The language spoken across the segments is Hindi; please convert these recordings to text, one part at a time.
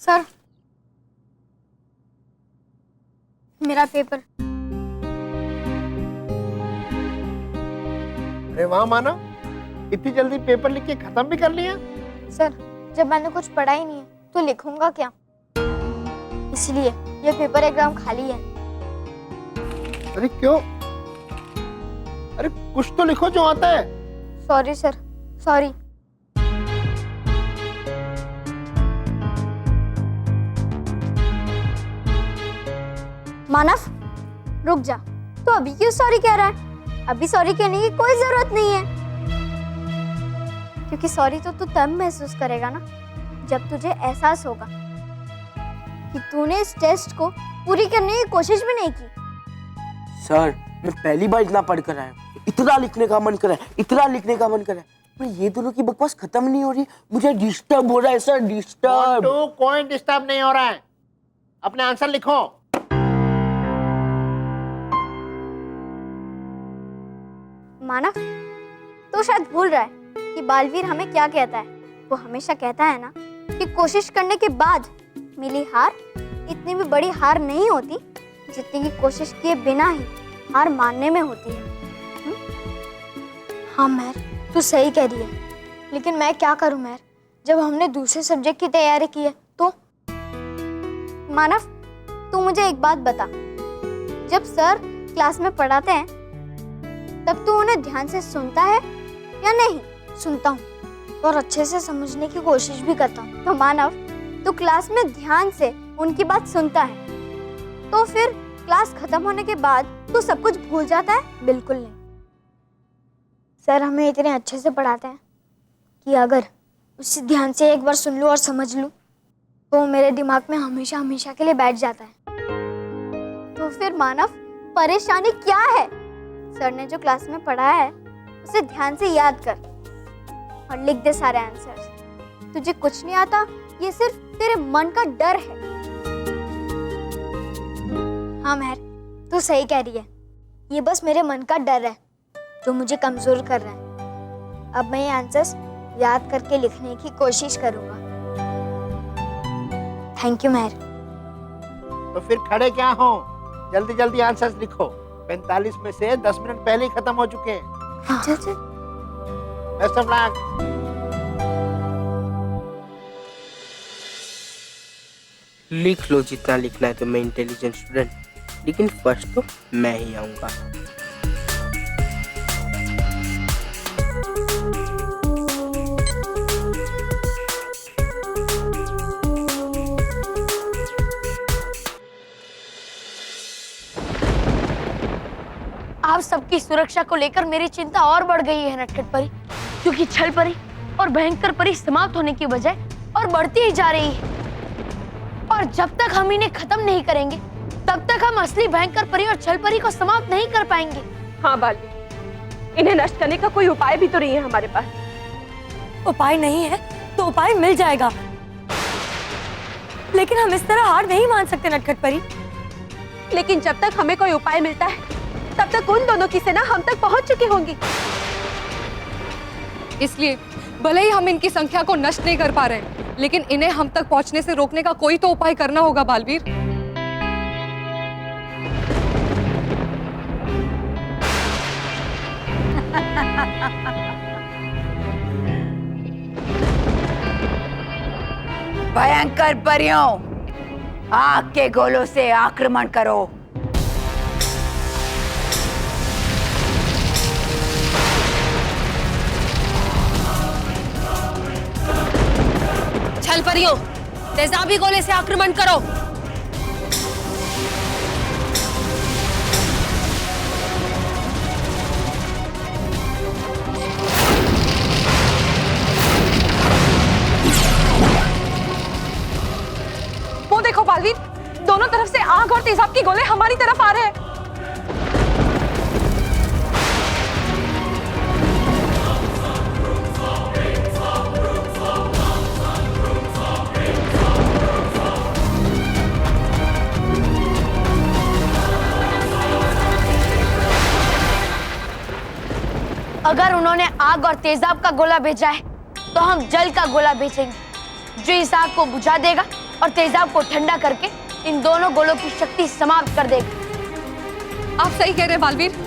सर, मेरा पेपर। अरे वाह मानव, इतनी जल्दी पेपर लिख के खत्म भी कर लिया। सर, जब मैंने कुछ पढ़ा ही नहीं है तो लिखूंगा क्या, इसलिए ये पेपर एग्जाम खाली है। अरे क्यों? अरे कुछ तो लिखो जो आता है। Sorry sir, sorry. मानव, रुक जा, तो अभी क्यों सॉरी कह रहा है? अभी सॉरी कहने की कोई जरूरत नहीं है, क्योंकि सॉरी तो तू तब महसूस करेगा ना जब तुझे एहसास होगा कि तूने इस टेस्ट को पूरी करने की कोशिश भी नहीं की। सर, मैं पहली बार इतना पढ़ कर आया हूँ, इतना लिखने का मन कर रहा है, इतना लिखने का मन कर रहा है, पर ये दोनों की बकवास खत्म नहीं हो रही। मुझे डिस्टर्ब हो रहा है सर, डिस्टर्ब। कोई डिस्टर्ब नहीं हो रहा है, अपने आंसर लिखो। मानव, तो शायद भूल रहा है कि बालवीर हमें क्या कहता है। वो हमेशा कहता है ना कि कोशिश करने के बाद मिली हार इतनी भी बड़ी हार नहीं होती जितनी की कोशिश किए बिना ही हार मानने में होती है। हाँ महर, तू सही कह रही है, लेकिन मैं क्या करूं महर, जब हमने दूसरे सब्जेक्ट की तैयारी की है तो। मानव, तू मुझे एक बात बता, जब सर क्लास में पढ़ाते हैं तब तू उन्हें ध्यान से सुनता है या नहीं? सुनता हूँ और अच्छे से समझने की कोशिश भी करता हूँ। तो मानव, तू क्लास में ध्यान से उनकी बात सुनता है, तो फिर क्लास खत्म होने के बाद तू सब कुछ भूल जाता है? बिल्कुल नहीं। सर हमें इतने अच्छे से पढ़ाते हैं कि अगर उसे ध्यान से एक बार सुन लूँ और समझ लूँ तो मेरे दिमाग में हमेशा हमेशा के लिए बैठ जाता है। तो फिर मानव, परेशानी क्या है? सर ने जो क्लास में पढ़ाया है उसे ध्यान से याद कर और लिख दे सारे आंसर्स। तुझे कुछ नहीं आता, ये सिर्फ तेरे मन का डर है। हाँ महर, तू सही कह रही है, ये बस मेरे मन का डर है जो मुझे कमजोर कर रहा है। अब मैं ये आंसर्स याद करके लिखने की कोशिश करूंगा। थैंक यू महर। तो फिर खड़े क्या हो, जल्दी जल्दी आंसर्स लिखो। 45 में से 10 मिनट पहले ही खत्म हो चुके हैं। अच्छा। Best of luck. लिख लो जितना लिखना है, तो मैं इंटेलिजेंट स्टूडेंट, लेकिन फर्स्ट तो मैं ही आऊंगा। आप सबकी सुरक्षा को लेकर मेरी चिंता और बढ़ गई है नटखट परी, क्योंकि छल परी और भयंकर परी समाप्त होने की बजाय और बढ़ती ही जा रही है। और जब तक हम इन्हें खत्म नहीं करेंगे तब तक हम असली भयंकर परी और छल परी को समाप्त नहीं कर पाएंगे। हाँ बालवीर, इन्हें नष्ट करने का कोई उपाय भी तो नहीं है हमारे पास। उपाय नहीं है तो उपाय मिल जाएगा, लेकिन हम इस तरह हार नहीं मान सकते नटखट परी। लेकिन जब तक हमें कोई उपाय मिलता है तब तक उन दोनों की सेना हम तक पहुंच चुकी होंगी। इसलिए भले ही हम इनकी संख्या को नष्ट नहीं कर पा रहे हैं, लेकिन इन्हें हम तक पहुंचने से रोकने का कोई तो उपाय करना होगा बालवीर। भयंकर परियों, आग के गोलों से आक्रमण करो। छल परियों, तेजाबी गोले से आक्रमण करो। वो देखो बालवीर, दोनों तरफ से आग और तेजाब के गोले हमारी तरफ आ रहे हैं। अगर उन्होंने आग और तेजाब का गोला भेजा है तो हम जल का गोला भेजेंगे जो इस आग को बुझा देगा और तेजाब को ठंडा करके इन दोनों गोलों की शक्ति समाप्त कर देगा। आप सही कह रहे हैं Baalveer.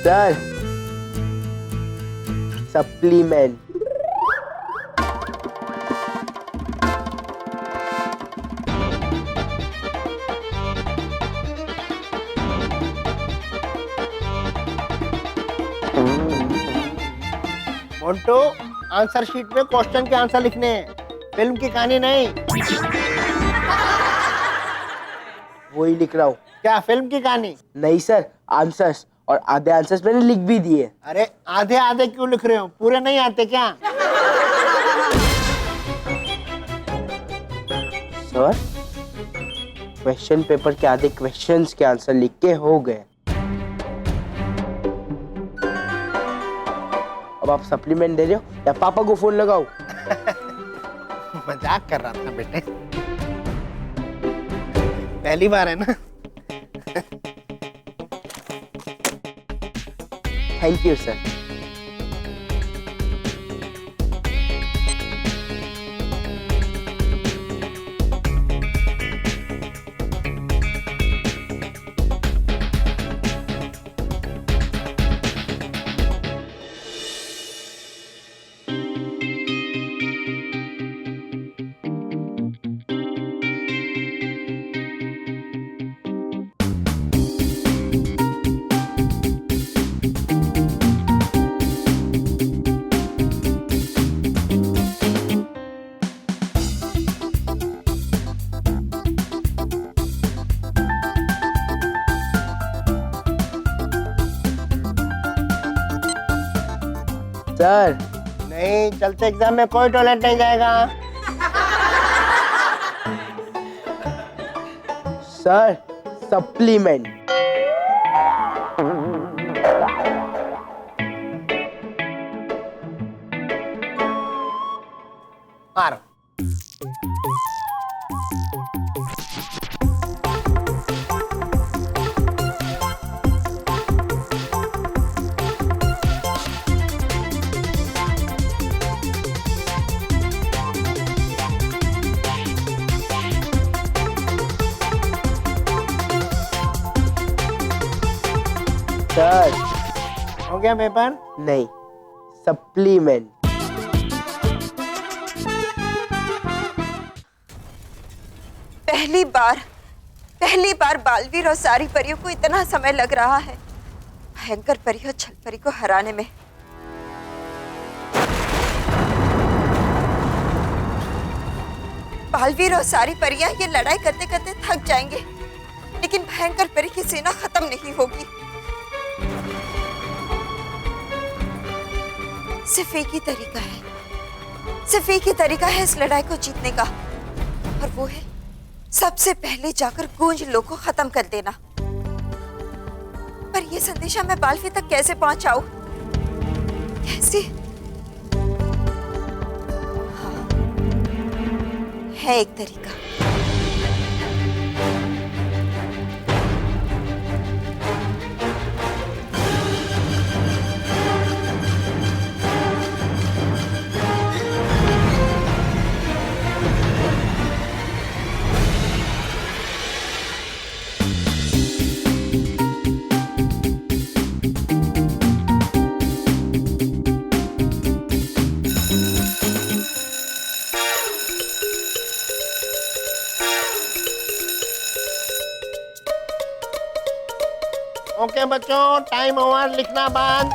Sir, supplement. Montu, answer sheet में क्वेश्चन के आंसर लिखने हैं, फिल्म की कहानी नहीं। वही लिख रहा हूँ। क्या फिल्म की कहानी? नहीं सर, आंसर्स, और आधे आंसर्स मैंने लिख भी दिए। अरे आधे आधे क्यों लिख रहे हो? पूरे नहीं आते क्या? सर, क्वेश्चन पेपर के आधे क्वेश्चंस के आंसर लिख के हो गए। अब आप सप्लीमेंट दे रहे हो या पापा को फोन लगाओ? मजाक कर रहा था बेटे, पहली बार है ना। Thank you sir. सर, नहीं, चलते एग्जाम में कोई टॉयलेट नहीं जाएगा। Sir, supplement. मारो। सर, हो गया पेपर? नहीं, सप्लीमेंट। पहली बार बालवीर और सारी परियों को इतना समय लग रहा है भयंकर परी और छल परी को हराने में। बालवीर और सारी परियां ये लड़ाई करते करते थक जाएंगे, लेकिन भयंकर परी की सेना खत्म नहीं होगी। सिर्फ एक ही तरीका है इस लड़ाई को जीतने का, और वो है सबसे पहले जाकर गूंज लो को खत्म कर देना। पर ये संदेशा मैं बालवीर तक कैसे पहुंचाऊं? कैसे? हाँ, है एक तरीका। बच्चों, टाइम ओवर, लिखना बंद।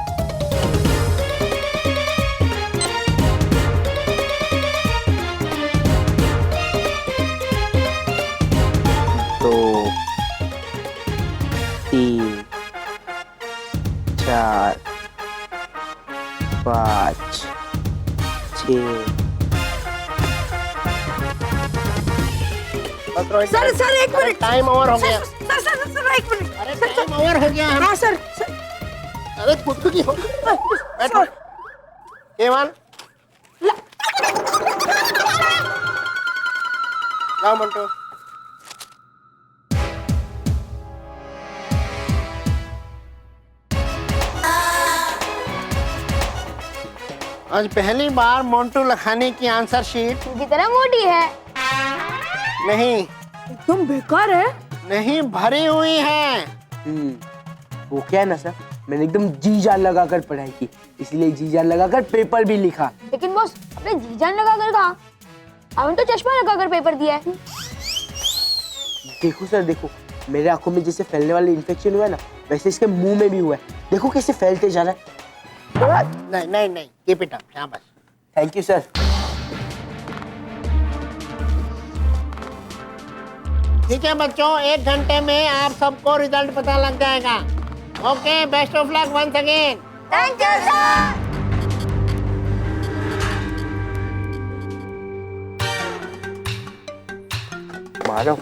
दो, तीन, चार, पाँच, छः। सर एक मिनट। टाइम ओवर हो गया। सर एक मिनट। अरे टाइम ओवर हो गया। हाँ सर। अरे खुद की हो। बैठो। केवल लाओ मंटो। आज पहली बार मोंटू लखानी की आंसर शीट की तरह मोटी है। नहीं एकदम बेकार है। नहीं भरी हुई है। वो क्या है ना सर, मैंने एकदम जी जान लगाकर पढ़ाई की, इसलिए जी जान लगाकर पेपर भी लिखा। लेकिन बॉस, अपने जी जान लगा कर कहा? हमने तो चश्मा लगा कर पेपर दिया है। देखो सर देखो, मेरे आंखों में जैसे फैलने वाले इन्फेक्शन हुआ है ना, वैसे इसके मुंह में भी हुआ है। देखो कैसे फैलते जा रहा है। नहीं नहीं नहीं, कीप इट अप, शाबाश। Thank you sir. ठीक है बच्चों, 1 घंटे में आप सबको रिजल्ट पता लग जाएगा। Okay, best of luck once again. Thank you sir. मानो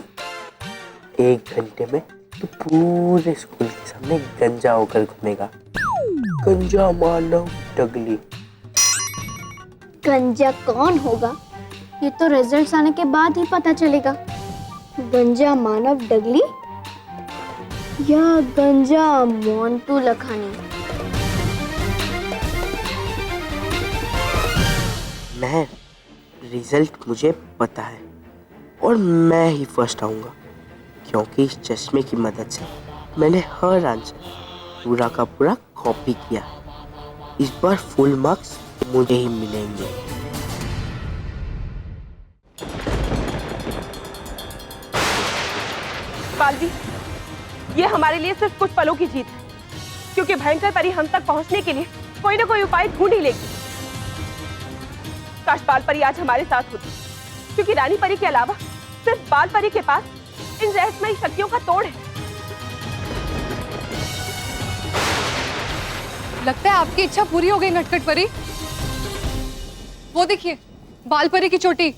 1 घंटे में तो पूरे स्कूल के सामने गंजा होकर घूमेगा। गंजा मानव डगली। गंजा कौन होगा ये तो रिजल्ट्स आने के बाद ही पता चलेगा। गंजा मानव डगली या गंजा मोंटू लखानी। मैं रिजल्ट मुझे पता है और मैं ही फर्स्ट आऊंगा, क्योंकि इस चश्मे की मदद से मैंने हर आंसर पूरा का पूरा कॉपी किया। इस बार फुल मार्क्स मुझे ही मिलेंगे। बालवी, ये हमारे लिए सिर्फ कुछ पलों की जीत है, क्योंकि भयंकर परी हम तक पहुंचने के लिए कोई ना कोई उपाय ढूंढ ही लेगी। काश बाल परी आज हमारे साथ होती, क्योंकि रानी परी के अलावा सिर्फ बाल परी के पास इन रहस्यमयी शक्तियों का तोड़ है। लगता है आपकी इच्छा पूरी हो गई नटखट परी। वो देखिए, बाल परी की चोटी।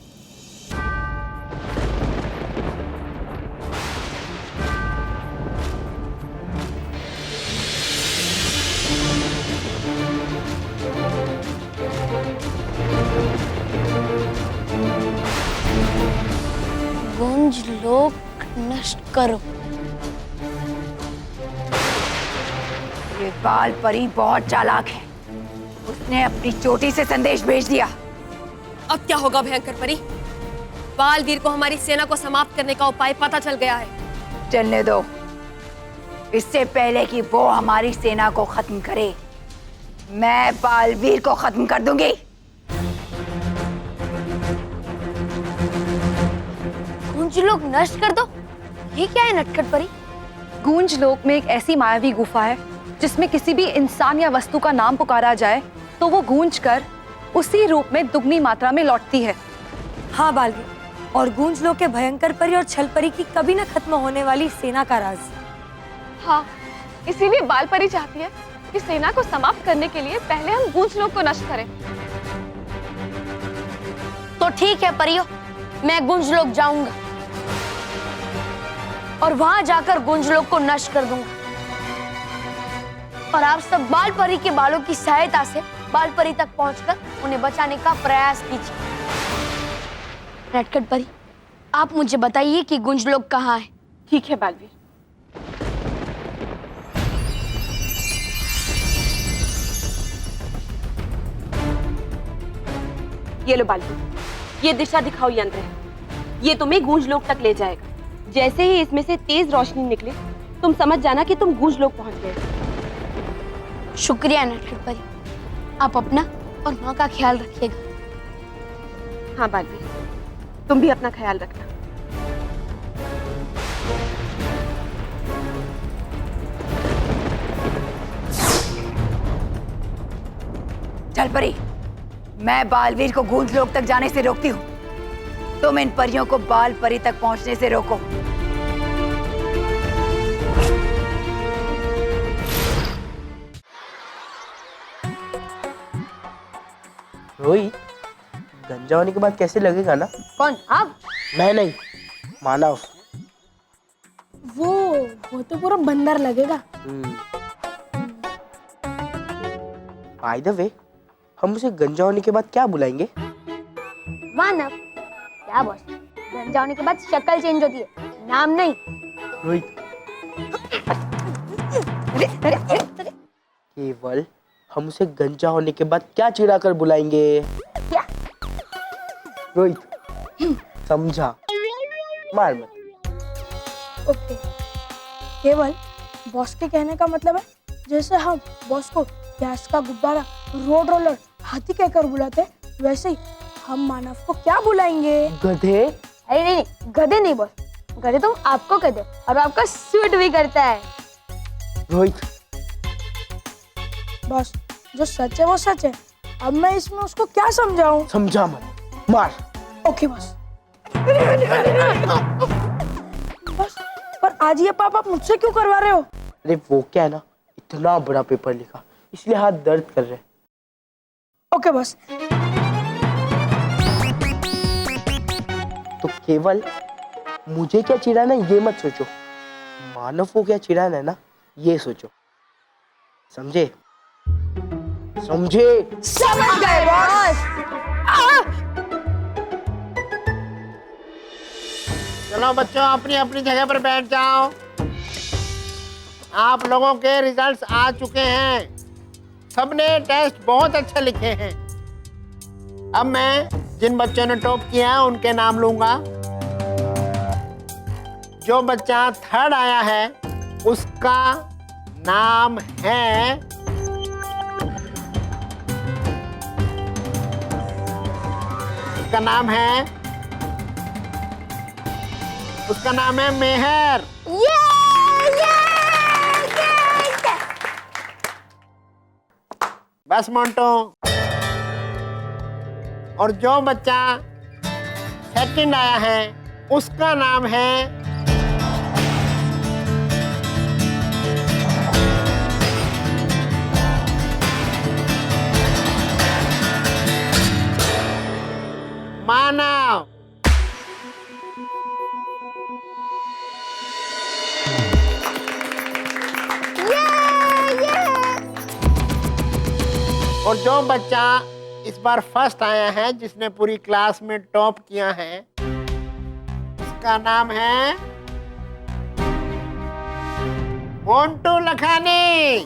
गुंज लोक नष्ट करो। ये बाल परी बहुत चालाक है। उसने अपनी चोटी से संदेश भेज दिया। अब क्या होगा भयंकर परी? बालवीर को हमारी सेना को समाप्त करने का उपाय पता चल गया है। चलने दो, इससे पहले कि वो हमारी सेना को खत्म करे, मैं बालवीर को खत्म कर दूंगी। गुंज लोक नष्ट कर दो? ये क्या है नटखट परी? गूंज लोक में एक ऐसी मायावी गुफा है जिसमें किसी भी इंसान या वस्तु का नाम पुकारा जाए तो वो गूंज कर उसी रूप में दुगनी मात्रा में लौटती है। हाँ बालवी, और गूंज लोक के भयंकर परी और छल परी की कभी न खत्म होने वाली सेना का राज। हाँ, इसीलिए बाल परी चाहती है कि सेना को समाप्त करने के लिए पहले हम गूंज लोक को नष्ट करें। तो ठीक है परियो, मैं गुंज लोक जाऊंगा और वहां जाकर गुंज लोक को नष्ट कर दूंगा। और आप सब बाल परी के बालों की सहायता से बाल परी तक पहुंचकर उन्हें बचाने का प्रयास कीजिए। नटखट परी, आप मुझे बताइए कि गुंज लोक कहाँ है? ठीक है बालवीर। ये लो बालवीर, ये दिशा दिखाओ यंत्र है। ये तुम्हें गूंज लोक तक ले जाएगा। जैसे ही इसमें से तेज रोशनी निकले, तुम समझ जाना कि तुम गूंज लोक पहुंच गए। शुक्रिया नटखट परी, आप अपना और माँ का ख्याल रखिएगा। हाँ बालवीर, तुम भी अपना ख्याल रखना। छलपरी, मैं बालवीर को गूंज लोक तक जाने से रोकती हूँ। तुम इन परियों को बाल परी तक पहुंचने से रोको। रोहित, गंजा होने के बाद कैसे लगेगा ना? कौन आप? मैं नहीं, मानव। वो तो पूरा बंदर लगेगा। बाय द वे, हम उसे गंजा होने के बाद क्या बुलाएंगे? मानव। क्या बॉस, गंजा होने के बाद शक्ल चेंज होती है, नाम नहीं। रोहित, केवल हम उसे गंजा होने के बाद क्या चिढ़ाकर बुलाएंगे? क्या? रोहित, समझा? मार मत। ओके, केवल बॉस के कहने का मतलब है जैसे हम बॉस को गैस का गुब्बारा, रोड रोलर, हाथी कहकर बुलाते, वैसे ही हम मानव को क्या बुलाएंगे? गधे? अरे नहीं, गधे नहीं बॉस, गधे तो आपको कहते और आपका सूट भी करता है। रोहित, बॉस, जो सच है वो सच है। अब मैं इसमें उसको क्या समझाऊं? समझा मत, मार। Okay boss. बस, पर आज ये पाप आप मुझसे क्यों करवा रहे हो? अरे वो क्या है ना, इतना बड़ा पेपर लिखा, इसलिए हाथ दर्द कर रहे हैं। Okay boss. तो केवल मुझे क्या चिढ़ाना है ये मत सोचो, मानव को क्या चिढ़ाना है ना ये सोचो। समझे? समझे? समझ गए बॉस। चलो बच्चों, अपनी अपनी जगह पर बैठ जाओ। आप लोगों के रिजल्ट्स आ चुके हैं। सबने टेस्ट बहुत अच्छे लिखे हैं। अब मैं जिन बच्चों ने टॉप किया है उनके नाम लूंगा। जो बच्चा थर्ड आया है उसका नाम है उसका नाम है मेहर। बस मोंटो। और जो बच्चा सेकंड आया है उसका नाम है मानव। और जो बच्चा इस बार फर्स्ट आया है, जिसने पूरी क्लास में टॉप किया है, उसका नाम है मोंटू लखानी।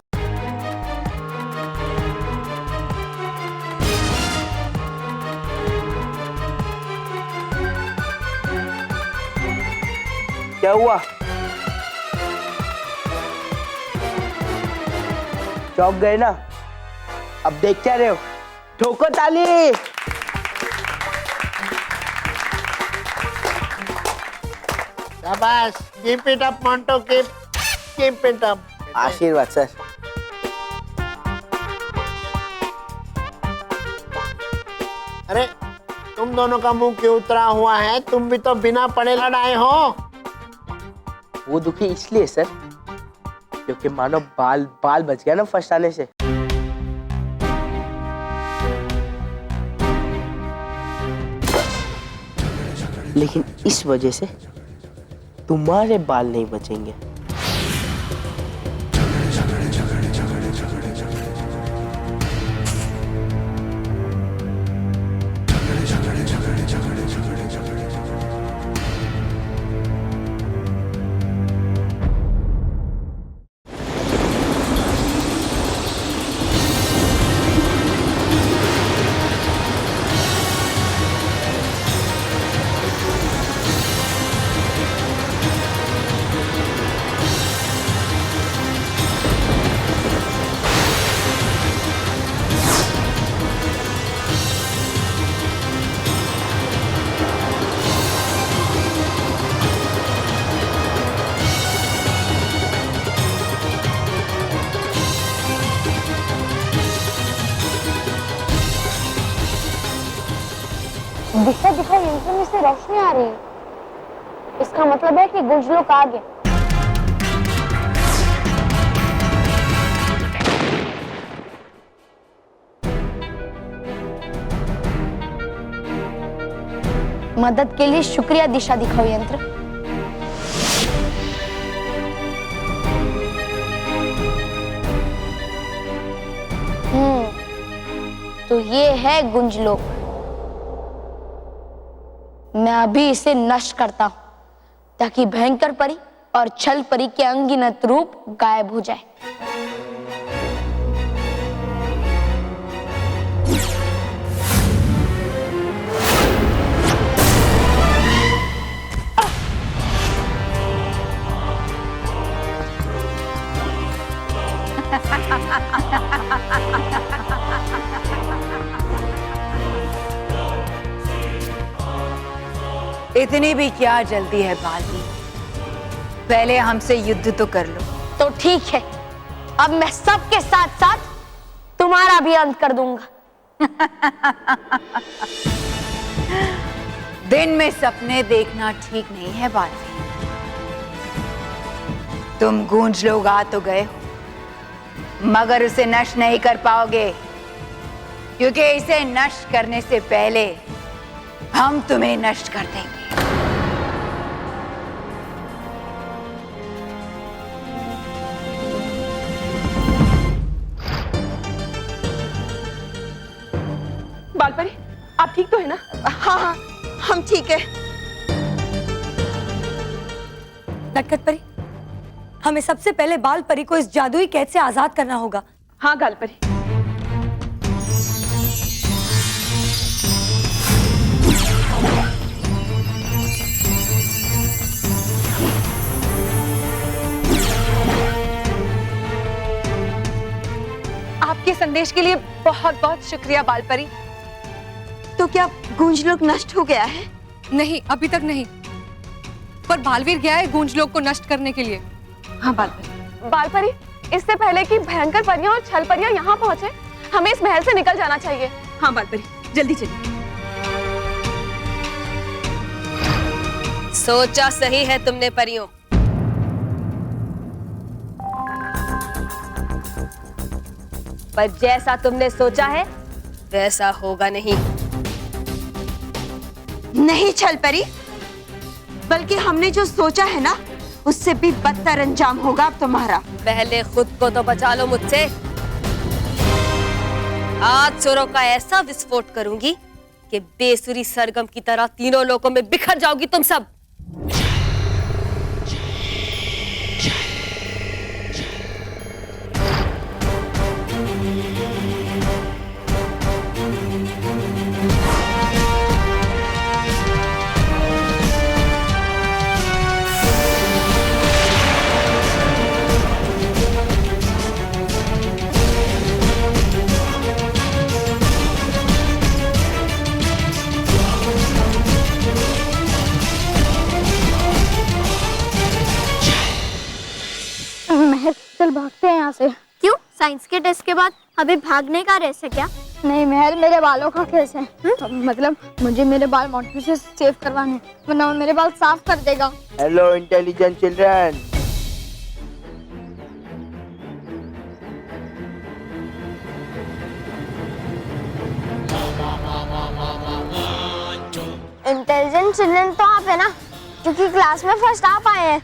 क्या हुआ? चौंक गए ना? अब देख क्या रहे हो? ठोको ताली। शाबाश, keep it up Montu, keep it up. आशीर्वाद सर। अरे तुम दोनों का मुंह क्यों उतरा हुआ है? तुम भी तो बिना पढ़े लड़ आए हो। वो दुखी इसलिए सर क्योंकि मानो बाल बच गया ना फर्स्ट आने से। लेकिन इस वजह से तुम्हारे बाल नहीं बचेंगे। दिशा दिखाओ यंत्र में से रोशनी आ रही है। इसका मतलब है कि गुंज लोग आ गए। मदद के लिए शुक्रिया दिशा दिखाओ यंत्र। तो ये है गुंज लोक। मैं अभी इसे नष्ट करता हूं ताकि भयंकर परी और छल परी के अनगिनत रूप गायब हो जाए। इतनी भी क्या जल्दी है बालवीर, पहले हमसे युद्ध तो कर लो। तो ठीक है, अब मैं सबके साथ साथ तुम्हारा भी अंत कर दूंगा। दिन में सपने देखना ठीक नहीं है बालवीर। तुम गूंज लोग आ तो गए हो, मगर उसे नष्ट नहीं कर पाओगे, क्योंकि इसे नष्ट करने से पहले हम तुम्हें नष्ट कर देंगे। बालपरी, आप ठीक तो है ना? हाँ हाँ, हम ठीक है। नटखट परी, हमें सबसे पहले बाल परी को इस जादुई कैद से आजाद करना होगा। हाँ गालपरी। आपके संदेश के लिए बहुत बहुत शुक्रिया बालपरी। तो क्या गूंज लोक नष्ट हो गया है? नहीं, अभी तक नहीं, पर बालवीर गया है गूंज लोक को नष्ट करने के लिए। हाँ बालपरी। बालपरी, इससे पहले कि भयंकर परियां और छल परियां यहाँ पहुंचे, हमें इस महल से निकल जाना चाहिए। हाँ बालपरी, जल्दी चलिए। सोचा सही है तुमने परियों, पर जैसा तुमने सोचा है वैसा होगा नहीं। नहीं छल परी, बल्कि हमने जो सोचा है ना, उससे भी बदतर अंजाम होगा अब तुम्हारा। पहले खुद को तो बचा लो मुझसे। आज सुरों का ऐसा विस्फोट करूंगी कि बेसुरी सरगम की तरह तीनों लोकों में बिखर जाओगी तुम सब। महर, चल भागते हैं यहाँ से। क्यों? साइंस के टेस्ट के बाद अभी भागने का रेस है क्या? नहीं महर, मेरे बालों का केस है। मतलब मुझे मेरे बाल मोंटी से सेव करवाने, वरना वो मेरे बाल साफ कर देगा। Hello intelligent children. Intelligent children तो आप है ना, क्योंकि क्लास में फर्स्ट आप आए हैं।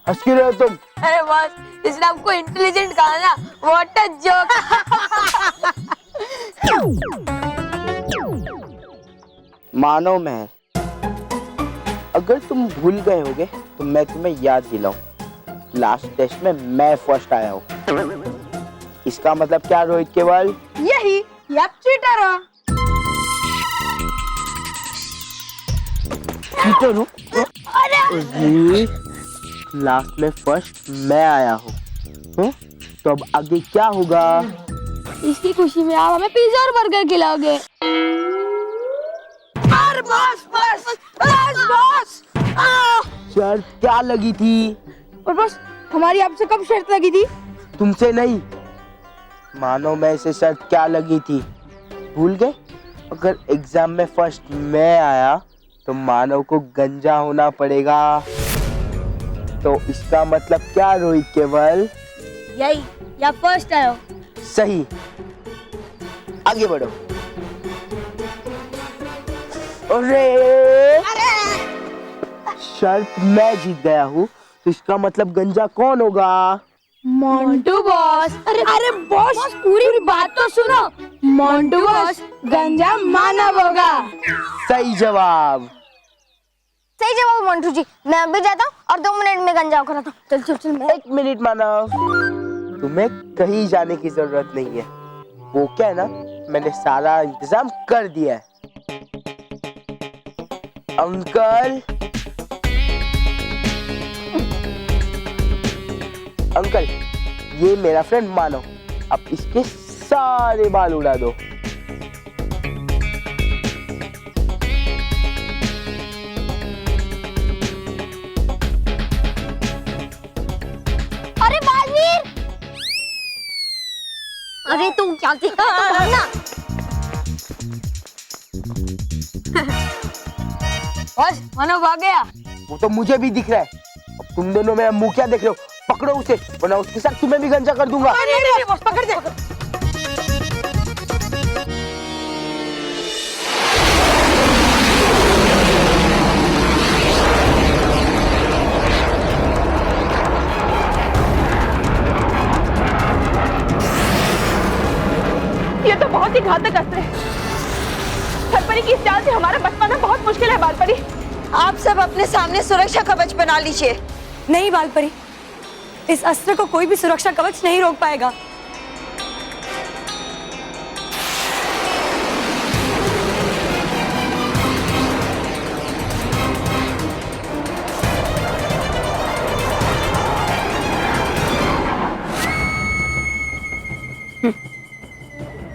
हंस क्यों रहे हो तुम? अरे बॉस, इसने आपको इंटेलिजेंट कहा ना, व्हाट अ जोक। मानो मैं, अगर तुम भूल गए होगे तो मैं तुम्हें याद दिलाऊं। लास्ट टेस्ट में मैं फर्स्ट आया हूँ। इसका मतलब क्या रोहित केवल? यही, आप चीटर हो। चीटर हूँ? अरे लास्ट में फर्स्ट मैं आया हूँ। तो अब आगे क्या होगा? इसकी खुशी में आप हमें पिज्जा और बर्गर खिलाओगे। शर्त क्या लगी थी? और बस हमारी आपसे कब शर्त लगी थी? तुमसे नहीं, मानो मैं इसे शर्त क्या लगी थी, भूल गए? अगर एग्जाम में फर्स्ट मैं आया तो मानव को गंजा होना पड़ेगा। तो इसका मतलब क्या रोहित केवल? यही, या फर्स्ट आयो। सही, आगे बढ़ो। अरे शर्त मैं जीत गया हूँ, तो इसका मतलब गंजा कौन होगा? मोंटू बॉस। अरे बॉस, पूरी बात तो सुनो। मोंटू बॉस, गंजा मानव होगा। सही जवाब। सही जवाब मंटू जी। मैं अभी जाता हूँ और 2 मिनट में गंजा होकर आता हूँ। चल चल चल। 1 मिनट मानव, तुम्हें कहीं जाने की जरूरत नहीं है। वो क्या है ना, मैंने सारा इंतजाम कर दिया है। अंकल, अंकल, ये मेरा फ्रेंड मानव, अब इसके सारे बाल उड़ा दो। अरे बालवीर, अरे तू क्या ना। बॉस, मानव आ गया। वो तो मुझे भी दिख रहा है। अब तुम दोनों मेरा मुंह क्या देख रहे हो? पकड़ो उसे, वरना उसके साथ तुम्हें भी गंजा कर दूंगा। नहीं, बॉस पकड़ दे। ये तो बहुत ही घातक अस्त्र है। छलपरी की इस चाल से हमारा बच पाना बहुत मुश्किल है बालपरी। आप सब अपने सामने सुरक्षा कवच बना लीजिए। नहीं बालपरी, इस अस्त्र को कोई भी सुरक्षा कवच नहीं रोक पाएगा।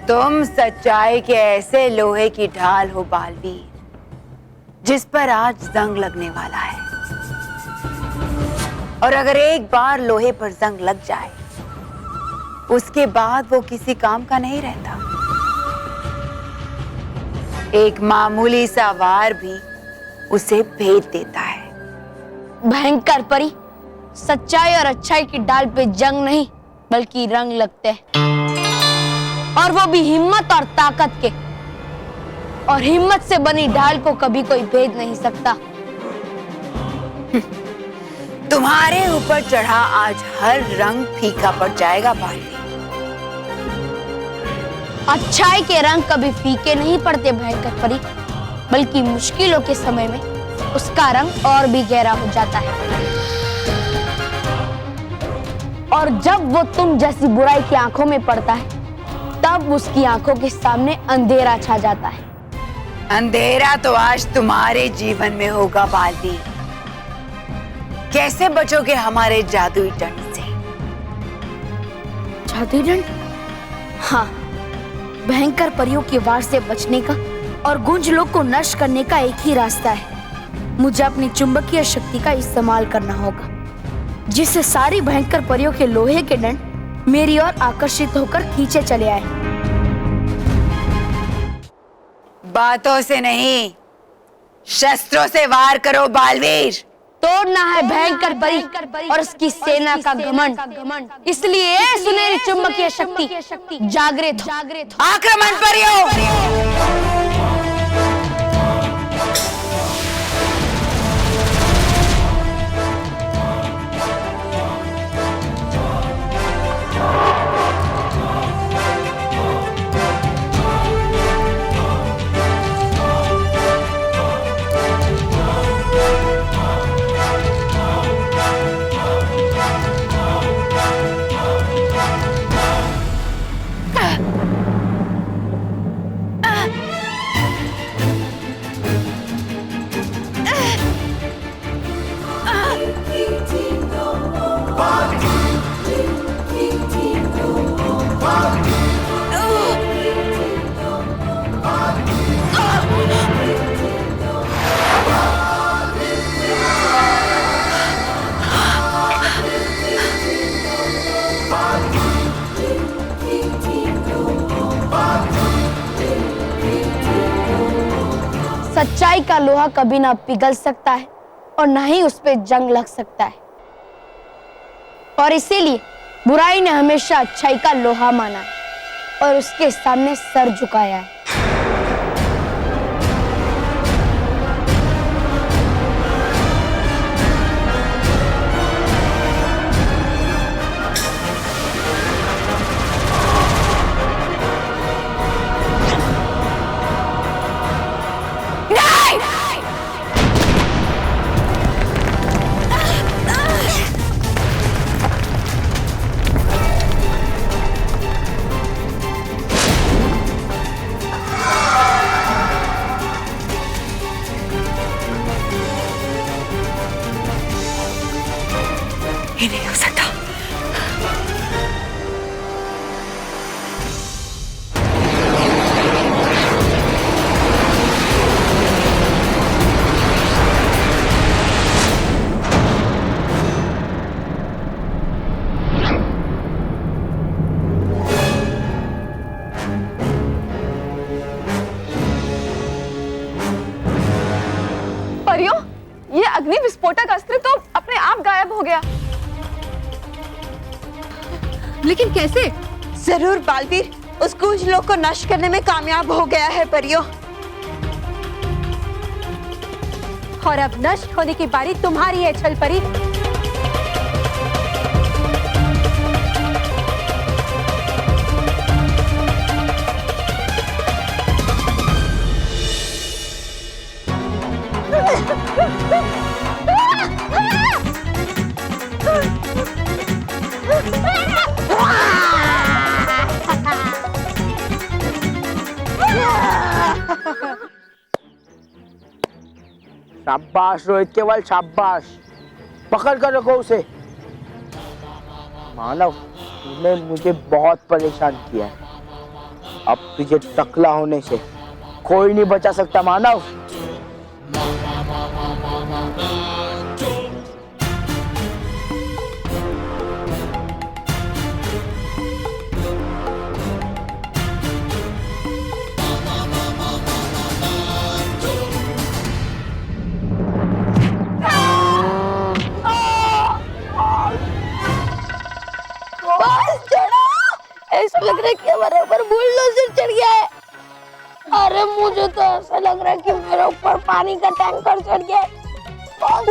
तुम सच्चाई के ऐसे लोहे की ढाल हो बालवीर, जिस पर आज जंग लगने वाला है। और अगर एक बार लोहे पर जंग लग जाए, उसके बाद वो किसी काम का नहीं रहता। एक मामूली सा वार भी उसे भेद देता है। भयंकर परी, सच्चाई और अच्छाई की डाल पे जंग नहीं बल्कि रंग लगते हैं, और वो भी हिम्मत और ताकत के। और हिम्मत से बनी ढाल को कभी कोई भेद नहीं सकता। तुम्हारे ऊपर चढ़ा आज हर रंग फीका पड़ जाएगा बालवीर। अच्छाई के रंग कभी फीके नहीं पड़ते भयंकर परी, बल्कि मुश्किलों के समय में उसका रंग और भी गहरा हो जाता है। और जब वो तुम जैसी बुराई की आंखों में पड़ता है, तब उसकी आंखों के सामने अंधेरा छा जाता है। अंधेरा तो आज तुम्हारे जीवन में होगा बालवीर। कैसे बचोगे हमारे जादुई दंड से? जादुई दंड? हाँ, भयंकर परियों के वार से बचने का और गुंज लोग को नष्ट करने का एक ही रास्ता है। मुझे अपनी चुंबकीय शक्ति का इस्तेमाल करना होगा, जिससे सारी भयंकर परियों के लोहे के दंड मेरी ओर आकर्षित होकर खींचे चले आए। बातों से नहीं, शस्त्रों से वार करो बालवीर। तोड़ना है भयंकर परी और उसकी सेना का घमंड। इसलिए सुनहरी चुंबकीय शक्ति जागृत हो। आक्रमण परियों! सच्चाई का लोहा कभी ना पिघल सकता है और ना ही उस पे जंग लग सकता है, और इसीलिए बुराई ने हमेशा अच्छाई का लोहा माना है और उसके सामने सर झुकाया है। ये नहीं हो सकता। परियों, ये अग्नि विस्फोटक अस्त्र तो अपने आप गायब हो गया। लेकिन कैसे? जरूर बालवीर उस गूंज लोक को नष्ट करने में कामयाब हो गया है परियों। और अब नष्ट होने की बारी तुम्हारी है छल परी। शाबाश रोहित केवल, शाबाश। पकड़ कर रखो उसे। मानव, तूने मुझे बहुत परेशान किया है। अब तुझे टकला होने से कोई नहीं बचा सकता मानव। ऐसा लग रहा है कि हमारे ऊपर बुलडोजर चढ़ गया है। अरे मुझे तो ऐसा लग रहा है कि मेरे ऊपर पानी का टैंकर चढ़ गया है।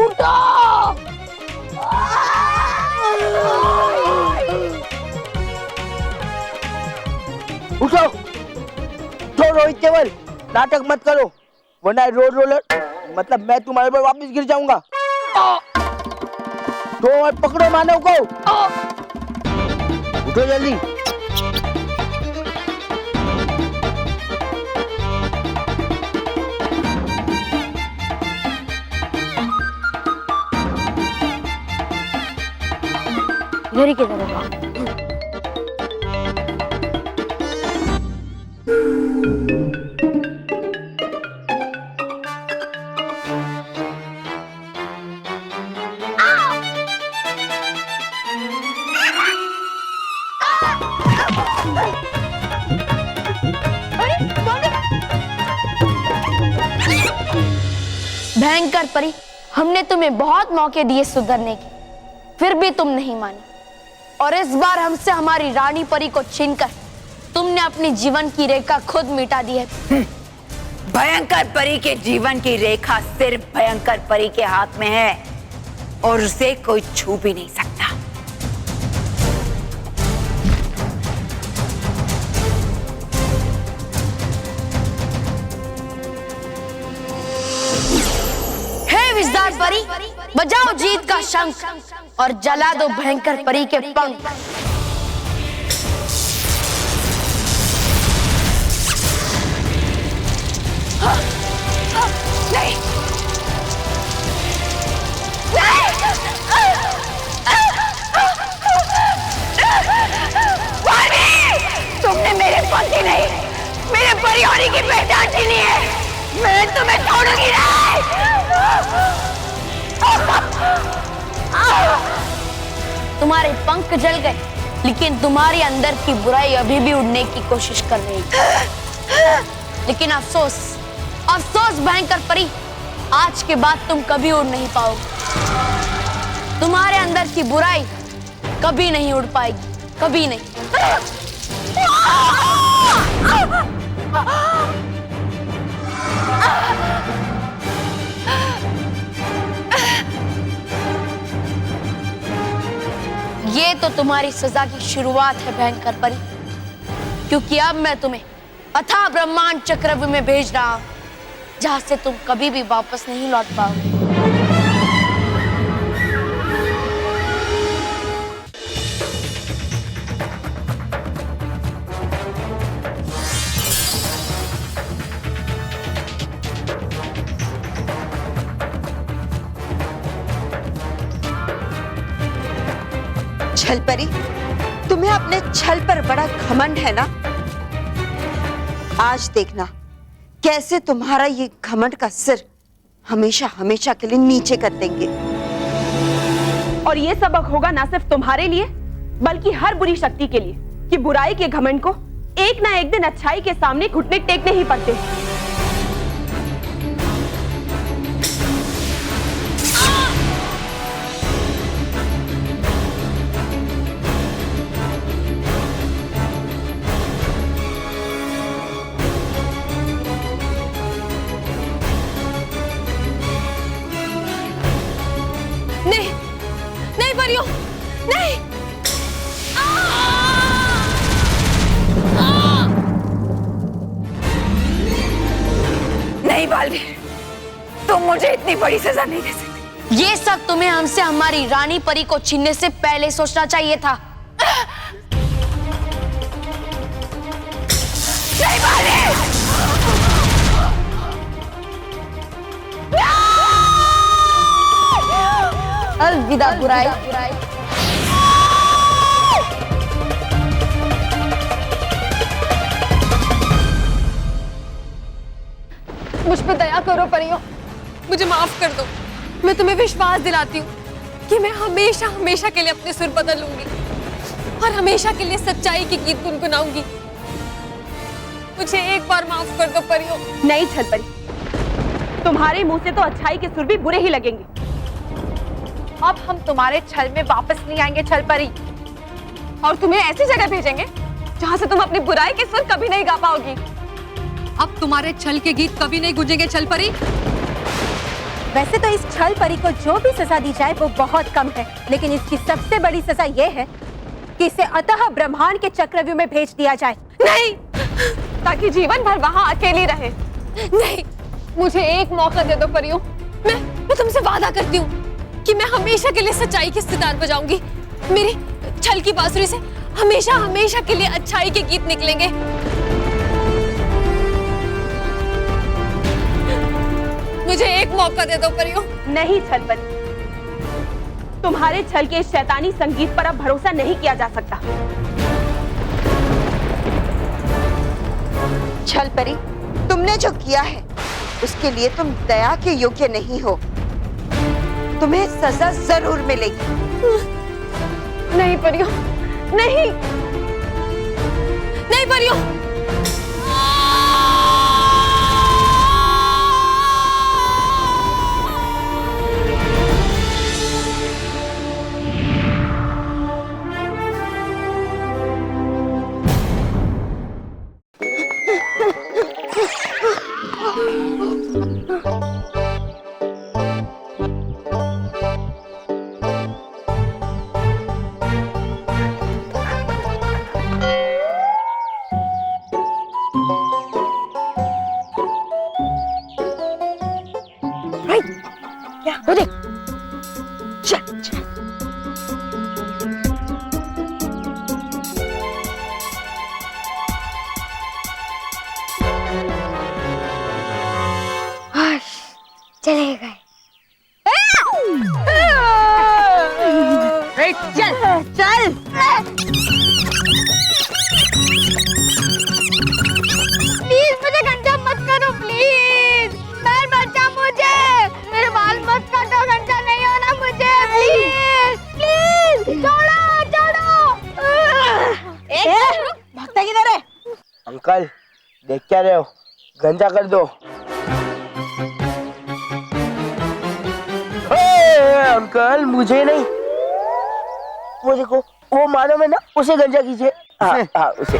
उठो! उठो, तो रोहित केवल नाटक मत करो, वरना रोड रोलर मतलब मैं तुम्हारे पर वापस गिर जाऊंगा। तो और पकड़ो मानव को। उठो जल्दी। इधर ही किधर होगा? भयंकर परी, हमने तुम्हें बहुत मौके दिए सुधरने के, फिर भी तुम नहीं मानी, और इस बार हमसे हमारी रानी परी को छीनकर तुमने अपनी जीवन की रेखा खुद मिटा दी है। भयंकर परी के जीवन की रेखा सिर्फ भयंकर परी के हाथ में है और उसे कोई छू भी नहीं सकता। हे विजदार परी, बजाओ जीत का शंख और जला दो भयंकर परी के पंख। नहीं, तुमने मेरे पति नहीं, मेरे परिवार की पहचान छीनी है। मैं तुम्हें छोड़ूंगी नहीं। तुम्हारे पंख जल गए, लेकिन तुम्हारे अंदर की बुराई अभी भी उड़ने की कोशिश कर रही है। लेकिन अफसोस, अफसोस भयंकर परी, आज के बाद तुम कभी उड़ नहीं पाओगे। तुम्हारे अंदर की बुराई कभी नहीं उड़ पाएगी, कभी नहीं। ये तो तुम्हारी सजा की शुरुआत है भयंकर परी, क्योंकि अब मैं तुम्हें अथाह ब्रह्मांड चक्रव्यूह में भेज रहा हूं, जहां से तुम कभी भी वापस नहीं लौट पाओगे। छल परी, तुम्हें अपने छल पर बड़ा घमंड है ना। आज देखना कैसे तुम्हारा ये घमंड का सिर हमेशा हमेशा के लिए नीचे कर देंगे। और ये सबक होगा ना सिर्फ तुम्हारे लिए, बल्कि हर बुरी शक्ति के लिए, कि बुराई के घमंड को एक ना एक दिन अच्छाई के सामने घुटने टेकने ही पड़ते। नहीं, नहीं परियों, नहीं। नहीं बालवीर, तुम मुझे इतनी बड़ी सजा नहीं दे सकते। ये सब तुम्हें हमसे हमारी रानी परी को छीनने से पहले सोचना चाहिए था। नहीं बालवीर! अलविदा बुराई। मुझ पे दया करो परियों, मुझे माफ कर दो। मैं तुम्हें विश्वास दिलाती हूँ कि मैं हमेशा हमेशा के लिए अपने सुर बदल लूंगी और हमेशा के लिए सच्चाई की गीत गुनगुनाऊंगी। मुझे एक बार माफ कर दो परियों। नहीं छल परी, तुम्हारे मुंह से तो अच्छाई के सुर भी बुरे ही लगेंगे। अब हम तुम्हारे छल में वापस नहीं आएंगे छल परी, और तुम्हें ऐसी जगह भेजेंगे जहां से तुम अपनी बुराई के सुर कभी नहीं गा पाओगी। अब तुम्हारे छल के गीत कभी नहीं गूंजेंगे छल परी। वैसे तो इस छल परी को जो भी सजा दी जाए वो बहुत कम है, लेकिन इसकी सबसे बड़ी सजा ये है कि इसे अतः ब्रह्मांड के चक्रव्यूह में भेज दिया जाए। नहीं, ताकि जीवन भर वहां अकेली रहे। नहीं, मुझे एक मौका दे दो परियों। मैं तुमसे वादा करती हूँ कि मैं हमेशा के लिए सच्चाई की सितार बजाऊंगी। मेरी छल की बांसुरी से हमेशा हमेशा के लिए अच्छाई के गीत निकलेंगे। मुझे एक मौका दे दो परियों। नहीं छल परी, तुम्हारे छल के इस शैतानी संगीत पर अब भरोसा नहीं किया जा सकता। छल परी, तुमने जो किया है उसके लिए तुम दया के योग्य नहीं हो। तुम्हें सजा जरूर मिलेगी। नहीं परियों, नहीं, नहीं परियों। चले गए। चल चल। प्लीज मुझे घंटा मत करो, प्लीज। मैं बचा मुझे, मेरे बाल मत काटो, घंटा नहीं होना मुझे, प्लीज प्लीज। छोड़ो छोड़ो। भागता किधर है? अंकल देख क्या रहे हो, गंजा कर दो। अंकल मुझे नहीं, वो देखो वो मानव है ना, उसे गंजा कीजिए। हाँ हाँ उसे।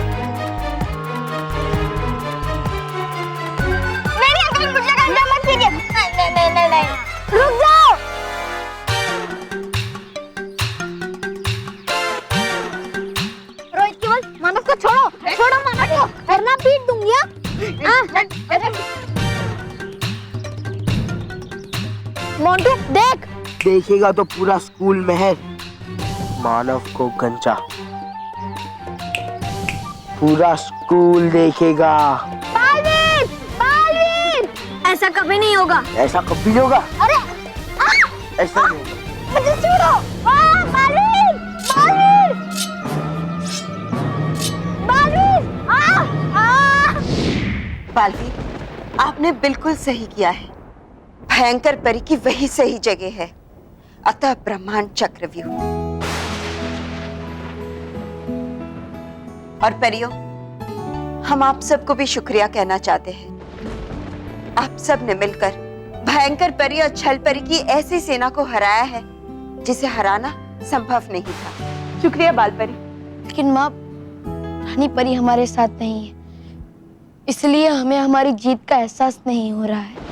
नहीं अंकल, मुझे गंजा मत कीजिए। नहीं, रुक जाओ। रोहित केवल मानव को छोड़ो मानव को, वरना पीट दूंगी। मोंटू देख। देखेगा तो पूरा स्कूल महल मानव को गंजा, पूरा स्कूल देखेगा। बालवीर, ऐसा कभी नहीं होगा। ऐसा कभी नहीं होगा। अरे ऐसा नहीं होगा। मुझे छोड़ो। बालवीर, बालवीर, आपने बिल्कुल सही किया है। भयंकर परी की वही सही जगह है, अतः ब्रह्मांड चक्रव्यूह। और परियों, हम आप सबको भी शुक्रिया कहना चाहते हैं। आप सब ने मिलकर भयंकर परी और छल परी की ऐसी सेना को हराया है जिसे हराना संभव नहीं था। शुक्रिया बाल परी। लेकिन माँ, रानी परी हमारे साथ नहीं है, इसलिए हमें हमारी जीत का एहसास नहीं हो रहा है।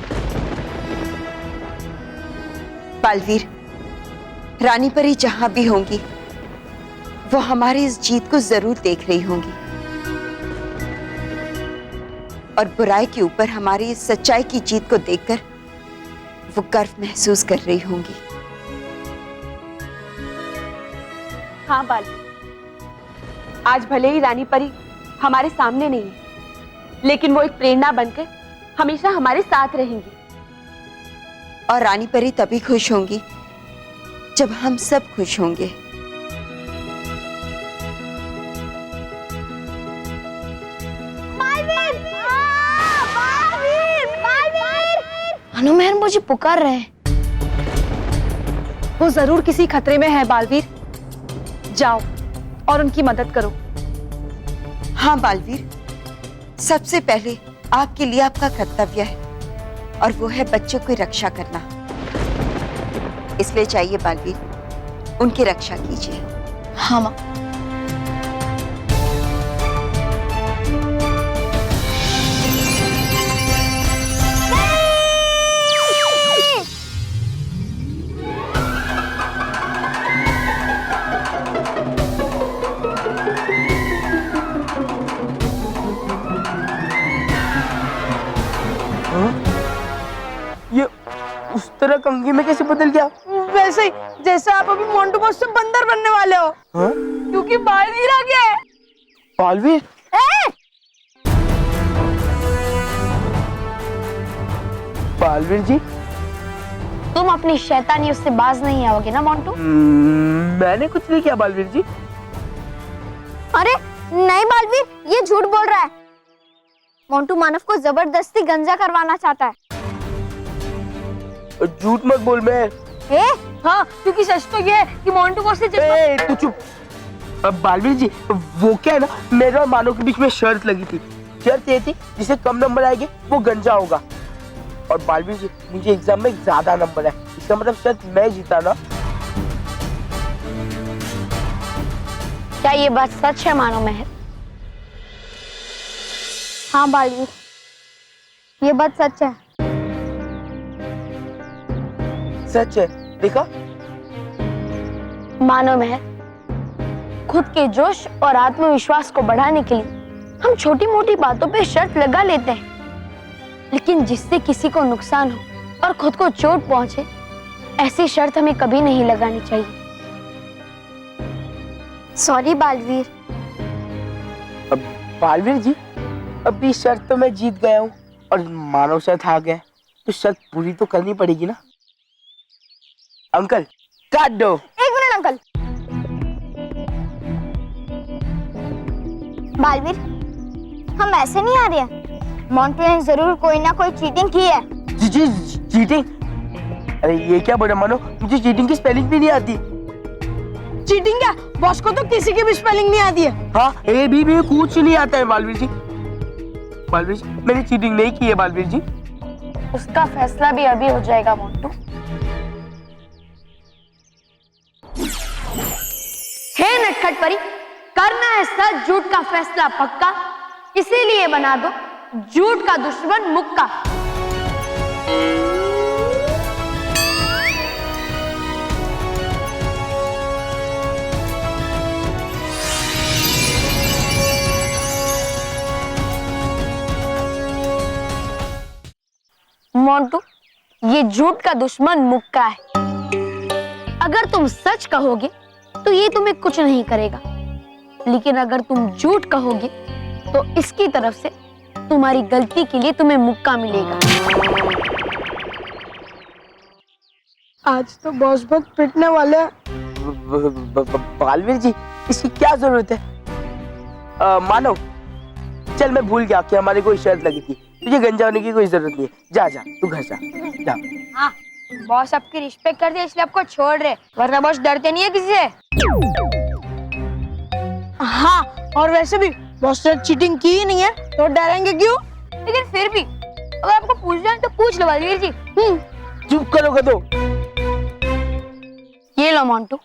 बालवीर, रानी परी जहां भी होंगी वो हमारी इस जीत को जरूर देख रही होंगी और बुराई के ऊपर हमारी इस सच्चाई की जीत को देखकर वो गर्व महसूस कर रही होंगी। हाँ बाल, आज भले ही रानी परी हमारे सामने नहीं है, लेकिन वो एक प्रेरणा बनकर हमेशा हमारे साथ रहेंगी। और रानी परी तभी खुश होंगी जब हम सब खुश होंगे। अनुमेर मुझे पुकार रहे हैं। वो जरूर किसी खतरे में है बालवीर, जाओ और उनकी मदद करो। हाँ बालवीर, सबसे पहले आपके लिए आपका कर्तव्य है और वो है बच्चों की रक्षा करना। इसलिए चाहिए बालवीर, उनकी रक्षा कीजिए। हाँ माँ। ये उस तरह कंघी में कैसे बदल गया? वैसे ही जैसे आप अभी मोंटू बॉस से बंदर बनने वाले हो। हाँ? क्योंकि बालवीर आ गया है। बालवीर? बालवीर जी, तुम अपनी शैतानियों से बाज नहीं आओगे ना मोंटू? मैंने कुछ नहीं किया बालवीर जी। अरे नहीं बालवीर, ये झूठ बोल रहा है। मोंटू मानव को जबरदस्ती गंजा करवाना चाहता है। झूठ मत बोल। मैं हाँ, क्योंकि सच तो ये है कि मोंटू बॉस से तू चुप। अब बालवीर जी, वो क्या है ना, मेरे और मानव के बीच में शर्त लगी थी। शर्त ये थी जिसे कम नंबर आएंगे वो गंजा होगा। और बालवीर जी, मुझे एग्जाम में ज्यादा नंबर है, इसका मतलब शर्त मैं जीता ना। क्या ये बात सच है मानो मेहर? हाँ बालवीर, ये बात सच है। सच है, देखा? मानो मेहर, खुद के जोश और आत्मविश्वास को बढ़ाने के लिए हम छोटी मोटी बातों पे शर्त लगा लेते हैं, लेकिन जिससे किसी को नुकसान हो और खुद को चोट पहुंचे, ऐसी शर्त हमें कभी नहीं लगानी चाहिए। सॉरी बालवीर। अब बालवीर जी, अभी शर्त तो मैं जीत गया हूँ और मानव शर्त हार गया, तो शर्त पूरी तो करनी पड़ेगी ना। अंकल काट दो। एक मिनट अंकल। बालवीर, हम ऐसे नहीं आ रहे हैं। मोंटू ने जरूर कोई ना कोई चीटिंग की है। जी चीटिंग? अरे ये क्या बोला मानो, मुझे चीटिंग की स्पेलिंग भी नहीं आती। चीटिंग क्या? बॉस को तो किसी की भी स्पेलिंग नहीं आती है। हाँ, ए बी भी कुछ नहीं आता है बालवीर जी। बालवीर जी, मैंने चीटिंग नहीं की है बालवीर जी। उसका फैसला भी अभी हो जाएगा मोंटू। नटखट परी, करना है सच झूठ का फैसला पक्का, इसीलिए बना दो झूठ का दुश्मन मुक्का। मोंटू, ये झूठ का दुश्मन मुक्का है। अगर तुम सच कहोगे तो ये तुम्हें कुछ नहीं करेगा, लेकिन अगर तुम झूठ कहोगे तो इसकी तरफ से तुम्हारी गलती के लिए तुम्हें मुक्का मिलेगा। आज तो बॉस बहुत पिटने वाले हैं। बालवीर जी, इसकी क्या जरूरत है? मानो, चल मैं भूल गया कि हमारी कोई शर्त लगी थी। तुझे गंजा होने की कोई जरूरत नहीं है। जा जा, तू घर जा। जा। हाँ, बॉस आपकी रिस्पेक्ट करते हैं इसलिए आपको छोड़ रहे, वरना बॉस डरते नहीं है किसी से। हाँ, और वैसे भी बॉस ने चीटिंग की ही नहीं है तो डरेंगे क्यों? लेकिन फिर भी अगर आपको पूछना है तो पूछ लो बालवीर जी। चुप करो गधो। ये लो मोंटू।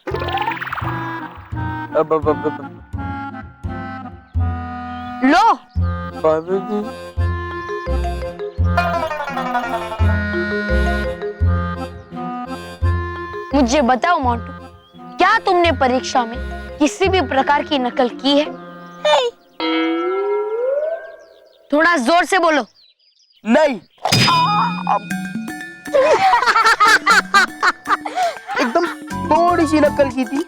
लो। बालवीर जी, मुझे बताओ मोंटू, क्या तुमने परीक्षा में किसी भी प्रकार की नकल की है? थोड़ा जोर से बोलो। नहीं। एकदम थोड़ी सी नकल की थी।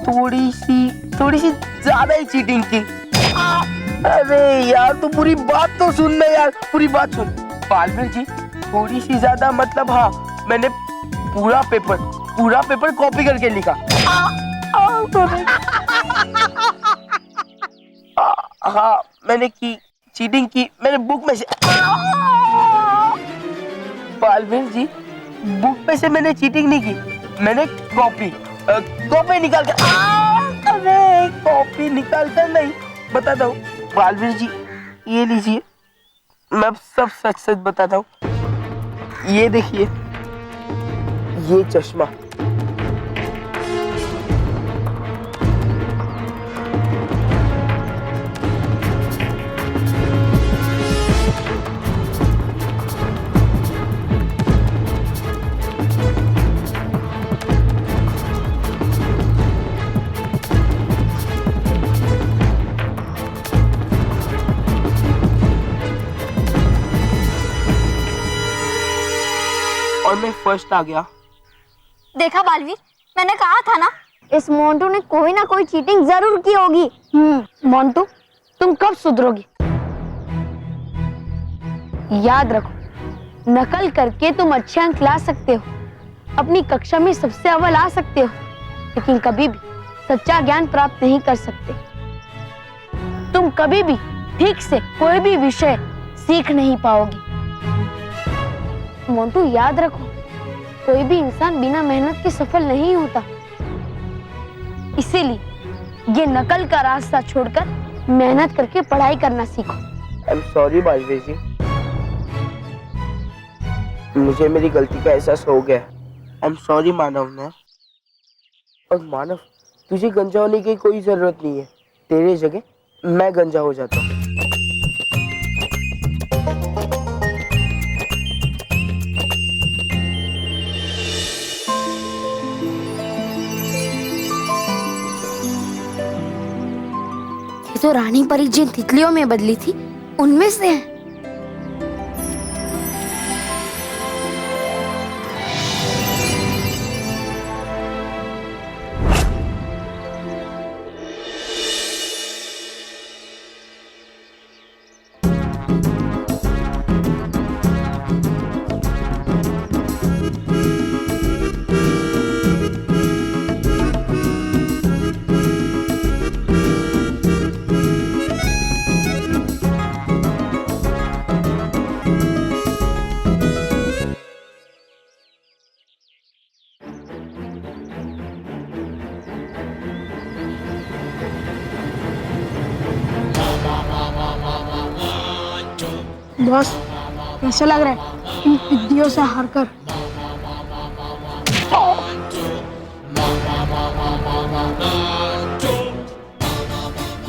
थोड़ी सी ज्यादा ही चीटिंग की। अरे यार, तू पूरी बात तो सुन ले यार, पूरी बात सुन। बालवीर जी, थोड़ी सी ज्यादा मतलब, हाँ मैंने पूरा पेपर कॉपी करके लिखा। हाँ, मैंने की चीटिंग की, मैंने बुक में से। बालवीर जी, बुक में से मैंने चीटिंग नहीं की, मैंने कॉपी निकाल कर। अरे कॉपी निकाल कर नहीं, बताता हूँ बालवीर जी, ये लीजिए, मैं सब सच बताता हूँ। ये देखिए, ये चश्मा। और मैं फर्स्ट आ गया। देखा बालवीर, मैंने कहा था ना, इस मोंटू ने कोई ना कोई चीटिंग जरूर की होगी। मोंटू, तुम कब सुधरोगी? याद रखो, नकल करके तुम अच्छे अंक ला सकते हो, अपनी कक्षा में सबसे अव्वल आ सकते हो, लेकिन कभी भी सच्चा ज्ञान प्राप्त नहीं कर सकते। तुम कभी भी ठीक से कोई भी विषय सीख नहीं पाओगे। मोंटू, याद रखो, कोई भी इंसान बिना मेहनत के सफल नहीं होता। इसीलिए ये नकल का रास्ता छोड़कर मेहनत करके पढ़ाई करना सीखो। आई एम सॉरी बालवीर जी, मुझे मेरी गलती का एहसास हो गया। आई एम सॉरी मानव ने। और मानव, तुझे गंजा होने की कोई जरूरत नहीं है, तेरे जगह मैं गंजा हो जाता हूँ। तो रानी परी जिन तितलियों में बदली थी, उनमें से है। बॉस, कैसा लग रहा है इन टिड्डियों से हारकर?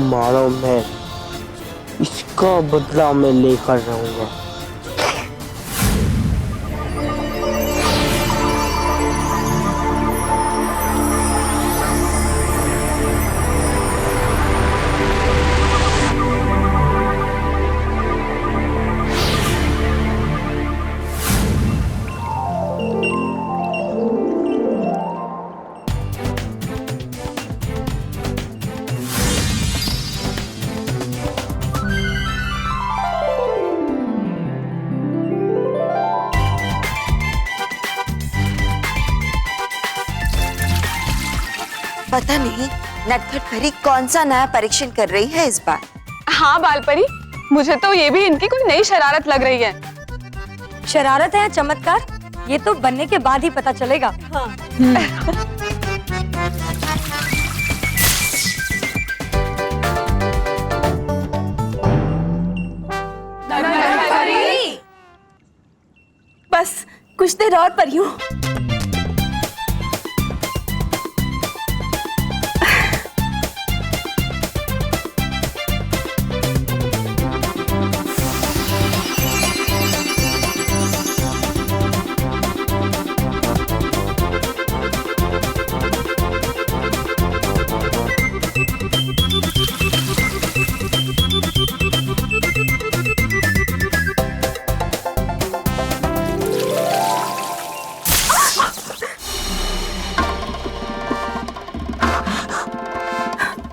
मानो मैं इसका बदला मैं लेकर रहूंगा। पता नहीं नटखट परी कौन सा नया परीक्षण कर रही है इस बार। हाँ बालपरी, मुझे तो ये भी इनकी कोई नई शरारत लग रही है। शरारत है या चमत्कार, ये तो बनने के बाद ही पता चलेगा। बस कुछ देर और परियों।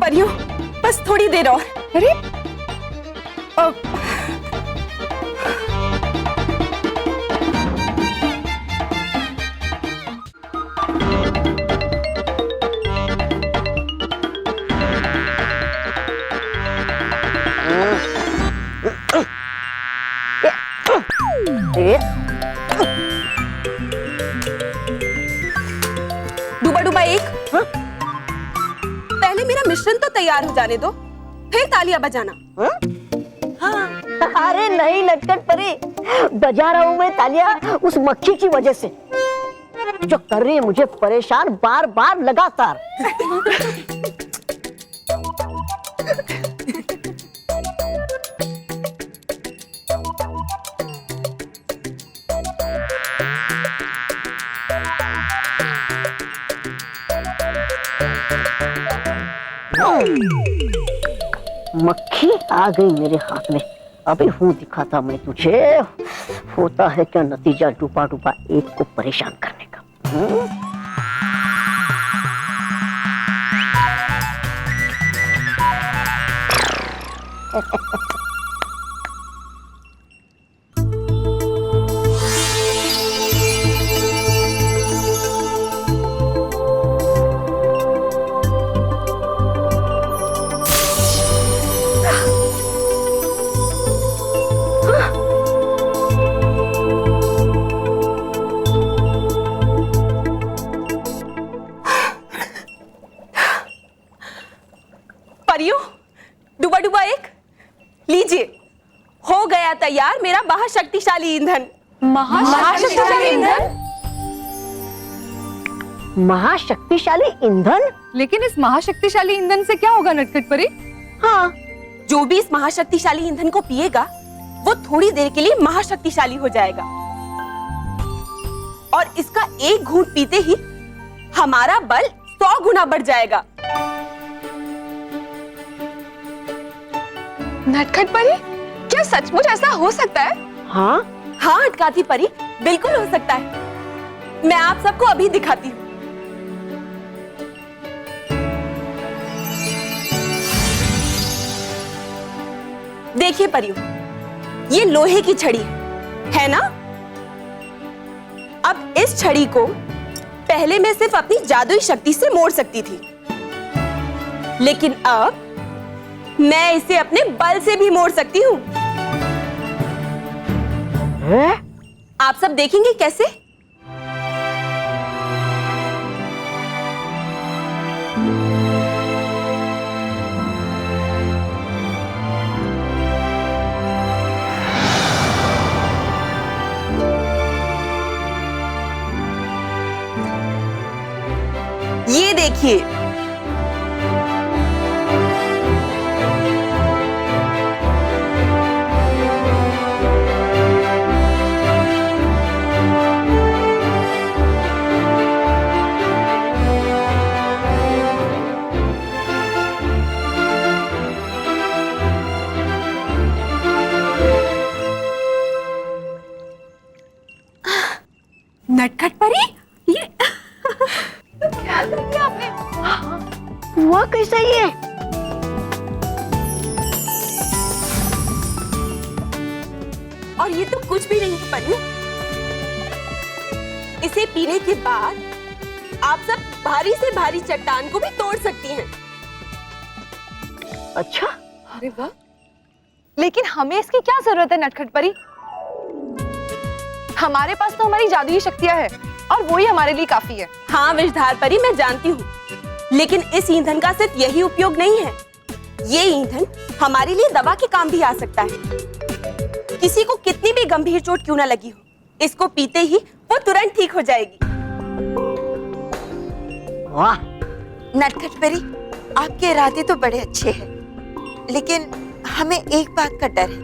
परियों, बस थोड़ी देर और। अरे डूबा डूबा एक। पहले मेरा मिश्रण तो तैयार हो जाने दो, फिर तालियां बजाना। अरे नहीं नटखट परी, बजा रहा हूं मैं तालियां उस मक्खी की वजह से जो कर रही है मुझे परेशान बार बार लगातार। मक्खी आ गई मेरे हाथ में, अभी हूँ दिखाता मैं तुझे होता है क्या नतीजा डूबा डूबा एक को परेशान करने का। परियों, डूबा डूबा एक, लीजिए, हो गया तैयार मेरा महाशक्तिशाली ईंधन। महाशक्तिशाली ईंधन? महाशक्तिशाली ईंधन? लेकिन इस महाशक्तिशाली ईंधन से क्या होगा नटखट परी? हाँ, जो भी इस महाशक्तिशाली ईंधन को पिएगा वो थोड़ी देर के लिए महाशक्तिशाली हो जाएगा और इसका एक घूंट पीते ही हमारा बल 100 गुना बढ़ जाएगा। नटखट परी, क्या सचमुच ऐसा हो सकता है? हाँ हाँ अटकाती परी, बिल्कुल हो सकता है। मैं आप सबको अभी दिखाती हूँ। देखिए परियों, ये लोहे की छड़ी है ना? अब इस छड़ी को पहले मैं सिर्फ अपनी जादुई शक्ति से मोड़ सकती थी, लेकिन अब मैं इसे अपने बल से भी मोड़ सकती हूँ। आप सब देखेंगे कैसे? ये देखिए, हुआ कैसे ये? और ये तो कुछ भी नहीं है पन्नू। इसे पीने के बाद आप सब भारी से भारी चट्टान को भी तोड़ सकती हैं। अच्छा, अरे वाह, लेकिन हमें इसकी क्या जरूरत है नटखट परी? हमारे पास तो हमारी जादुई शक्तियां हैं और वो ही हमारे लिए काफी है। हाँ विषधार परी, मैं जानती हूँ, लेकिन इस ईंधन का सिर्फ यही उपयोग नहीं है। ये ईंधन हमारे लिए दवा के काम भी आ सकता है। किसी को कितनी भी गंभीर चोट क्यों ना लगी हो, इसको पीते ही वो तुरंत ठीक हो जाएगी। वाह। नटखट परी, आपके इरादे तो बड़े अच्छे हैं, लेकिन हमें एक बात का डर है,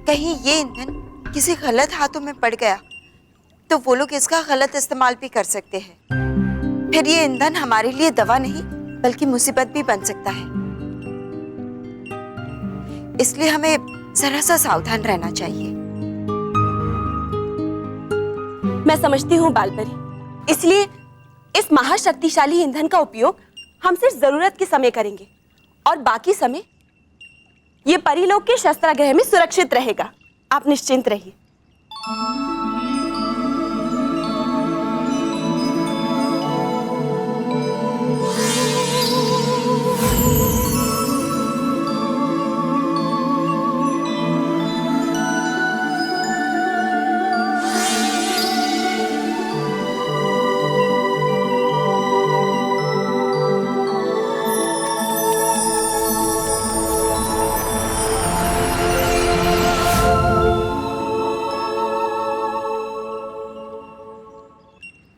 कहीं ये ईंधन किसी गलत हाथों में पड़ गया तो वो लोग इसका गलत इस्तेमाल भी कर सकते हैं। फिर ये ईंधन हमारे लिए दवा नहीं बल्कि मुसीबत भी बन सकता है। इसलिए हमें जरा सा सावधान रहना चाहिए। मैं समझती हूँ बालपरी, इसलिए इस महाशक्तिशाली ईंधन का उपयोग हम सिर्फ जरूरत के समय करेंगे और बाकी समय ये परिलोक के शस्त्रागार में सुरक्षित रहेगा। आप निश्चिंत रहिए।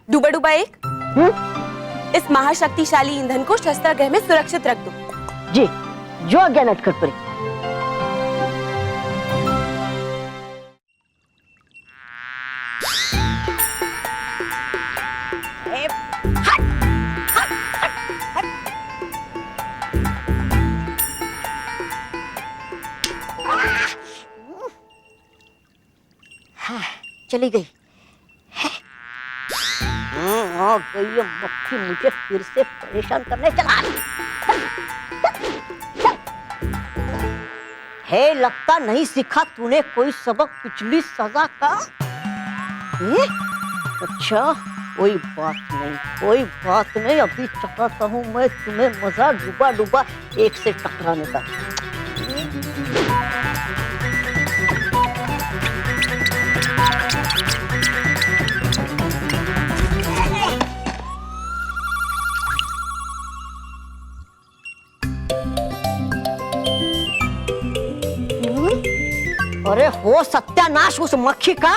डूबा डूबा एक, इस महाशक्तिशाली ईंधन को शस्त्रागार में सुरक्षित रख दो। जी, जो आज्ञा नटखट परी। चली गई। आ गई ये मक्खी, मुझे फिर से परेशान करने चला। है, लगता नहीं सीखा तूने कोई सबक पिछली सजा का। अच्छा, कोई बात नहीं, कोई बात नहीं, अभी चकाता हूँ मैं तुम्हें मजा डूबा डूबा एक से टकराने का। अरे हो सत्यानाश उस मक्खी का,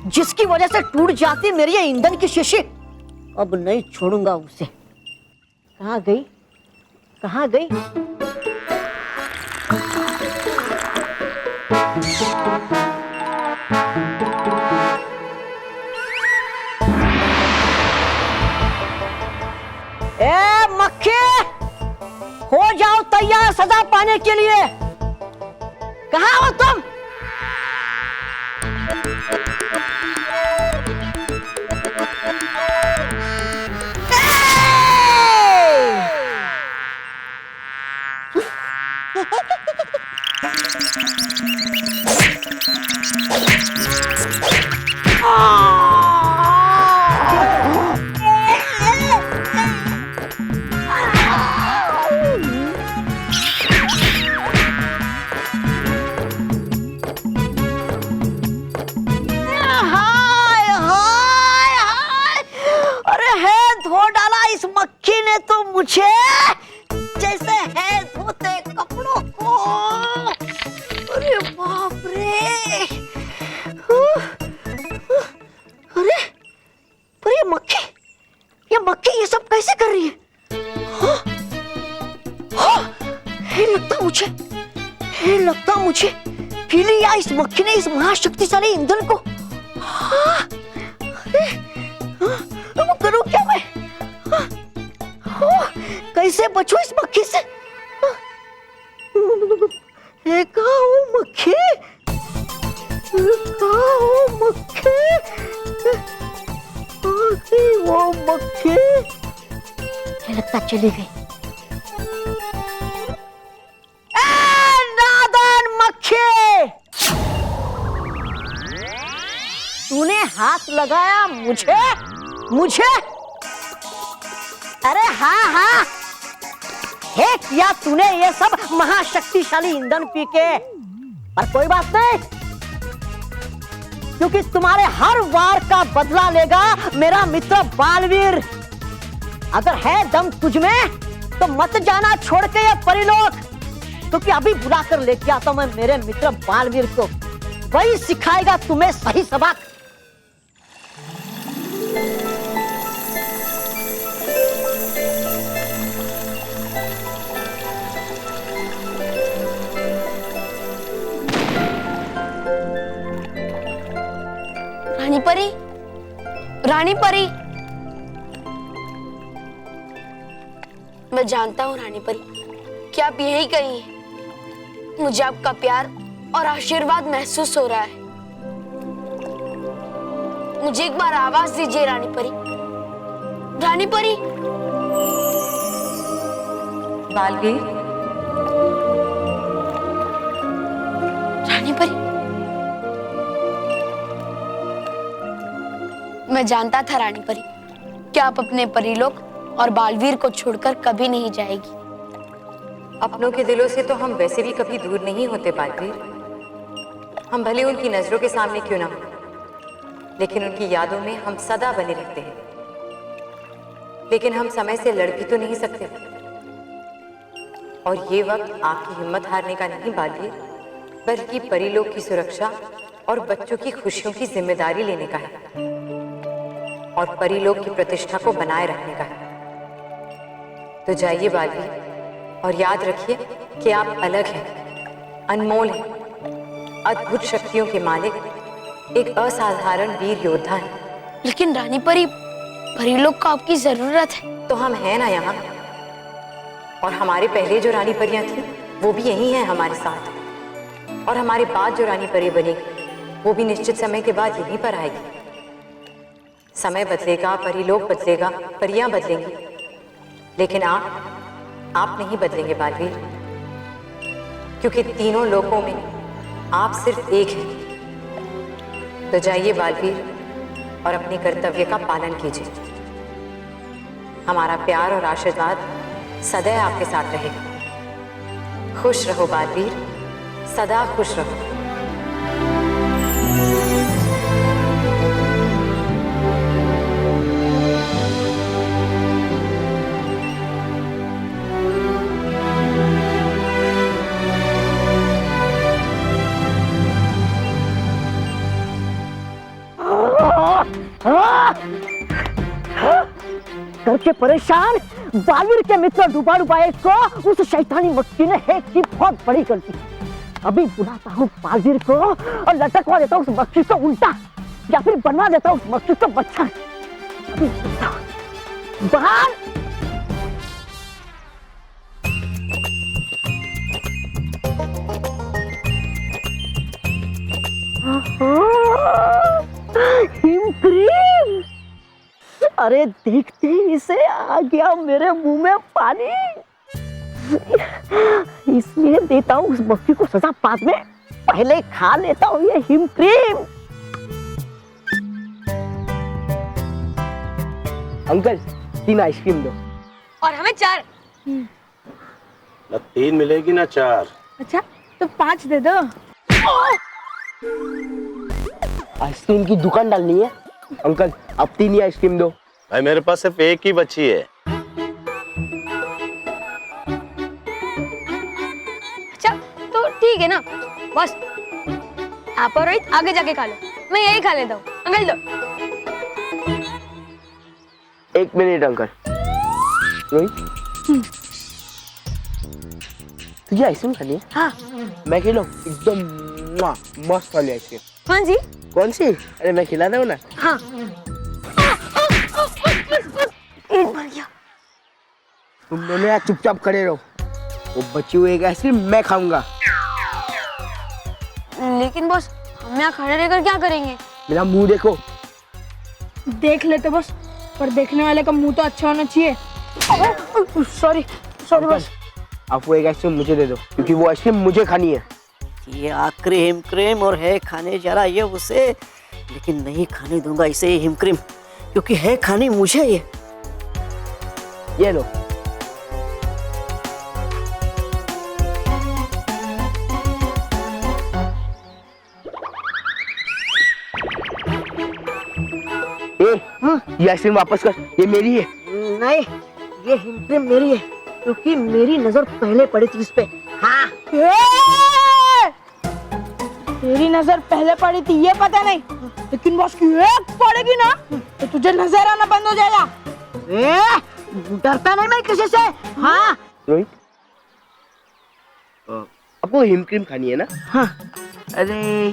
जिसकी वजह से टूट जाती मेरी ये ईंधन की शीशी। अब नहीं छोड़ूंगा उसे। कहाँ गई, कहाँ गई? ए मक्खी, हो जाओ तैयार सजा पाने के लिए। कहाँ हो तुम? मुझे जैसे है धोते कपड़ों को। अरे बाप रे, अरे पर ये मक्खी ये सब कैसे कर रही है? लगता मुझे पी लिया इस मक्खी ने इस महाशक्तिशाली ईंधन को। अब करूं क्या मैं? कैसे बचूं इस मक्खी से? कहाँ हो मक्खी? कहाँ हो मक्खी? वो मक्खी मुझे लगता चली गई। नादान मक्खी, तूने हाथ लगाया मुझे? अरे हाँ, हे किया तूने ये सब महाशक्तिशाली ईंधन पी के, पर कोई बात नहीं, क्योंकि तुम्हारे हर वार का बदला लेगा मेरा मित्र बालवीर। अगर है दम तुझ में तो मत जाना छोड़ के ये परिलोक, क्योंकि अभी बुलाकर लेके आता हूं मैं मेरे मित्र बालवीर को, वही सिखाएगा तुम्हें सही सबक। रानी परी, मैं जानता हूँ रानी परी कि आप यही कहीं हैं। मुझे आपका प्यार और आशीर्वाद महसूस हो रहा है। मुझे एक बार आवाज दीजिए रानी परी। रानी परी। बालवीर, रानी परी, मैं जानता था रानी परी कि आप अपने परीलोक और बालवीर को छोड़कर कभी नहीं जाएगी। अपनों के दिलों से तो हम वैसे भी कभी दूर नहीं होते बालवीर। हम भले उनकी नजरों के सामने क्यों ना हो, लेकिन उनकी यादों में हम सदा बने रहते हैं। लेकिन हम समय से लड़ भी तो नहीं सकते, और ये वक्त आपकी हिम्मत हारने का नहीं बालवीर, बल्कि परीलोक की सुरक्षा और बच्चों की खुशियों की जिम्मेदारी लेने का है, और परीलोक की प्रतिष्ठा को बनाए रखने का है। तो जाइए बालवीर, और याद रखिए कि आप अलग हैं, अनमोल हैं, अद्भुत शक्तियों के मालिक, एक असाधारण वीर योद्धा हैं। लेकिन रानी परी, परीलोक को आपकी जरूरत है। तो हम हैं ना यहाँ, और हमारे पहले जो रानी परियां थी वो भी यही हैं हमारे साथ, और हमारे बाद जो रानी परी बनेगी वो भी निश्चित समय के बाद यहीं पर आएगी। समय बदलेगा, परीलोक बदलेगा, परियां बदलेंगी, लेकिन आप नहीं बदलेंगे बालवीर, क्योंकि तीनों लोकों में आप सिर्फ एक हैं। तो जाइए बालवीर, और अपने कर्तव्य का पालन कीजिए। हमारा प्यार और आशीर्वाद सदैव आपके साथ रहेगा। खुश रहो बालवीर, सदा खुश रहो। करके परेशान बालवीर के मित्र डुबा डुबाए को उस शैतानी मक्खी ने है की बहुत बड़ी गलती। अभी बुलाता हूँ बालवीर को और लटकवा देता हूँ उस मक्खी को उल्टा, या फिर बनवा देता हूँ उस मक्खी को बच्चा। अभी बाल हिमक्रीम, अरे देखते ही इसे आ गया मेरे मुंह में पानी। इसलिए देता हूँ उस मक्खी को सजा, बाद में पहले खा लेता हूँ ये हिमक्रीम। अंकल 3 आइसक्रीम दो। और हमें 4। ना 3 मिलेगी ना 4। अच्छा तो 5 दे दो। आइसक्रीम की दुकान डालनी है अंकल, अब 3 ही आइसक्रीम दो। भाई मेरे पास सिर्फ एक ही बची है। अच्छा तो ठीक है ना बस, आप और रोहित आगे जाके खा लो, मैं यही खा लेता हूँ। अंकल दो। 1 मिनट अंकल। रोहित तुझे आइसक्रीम खानी है? हाँ। मैं खिलाऊं? एकदम मस्त वाली आइसक्रीम। कौन सी? कौन सी? अरे मैं खिला दूं ना। हाँ। तुम दोनों यहाँ चुपचाप खड़े रहो, वो बची हुई एक आइसक्रीम मैं खाऊंगा। लेकिन बॉस, हम यहाँ खड़े रहकर क्या करेंगे? मेरा मुंह देखो। देख लेते बस, पर देखने वाले का मुंह तो अच्छा होना चाहिए। Sorry sorry boss. आप वो एक आइसक्रीम मुझे दे दो, क्योंकि वो आइसक्रीम मुझे खानी है। ये क्रीम क्रीम और है खाने जरा ये उसे, लेकिन नहीं खाने दूंगा इसे हिम क्रीम, क्योंकि है खानी मुझे ये लो। ये आइसक्रीम वापस कर, ये मेरी है। नहीं, ये हिम क्रीम मेरी है, क्योंकि मेरी नजर पहले पड़ी थी इस पे। हाँ तेरी नजर पहले पड़ी थी ये पता नहीं, लेकिन बॉस की एक पड़ेगी ना तो तुझे नजर आना बंद हो जाएगा। डरता नहीं मैं किसी से। हाँ रोहित, आपको हिम क्रीम खानी है ना? हाँ। अरे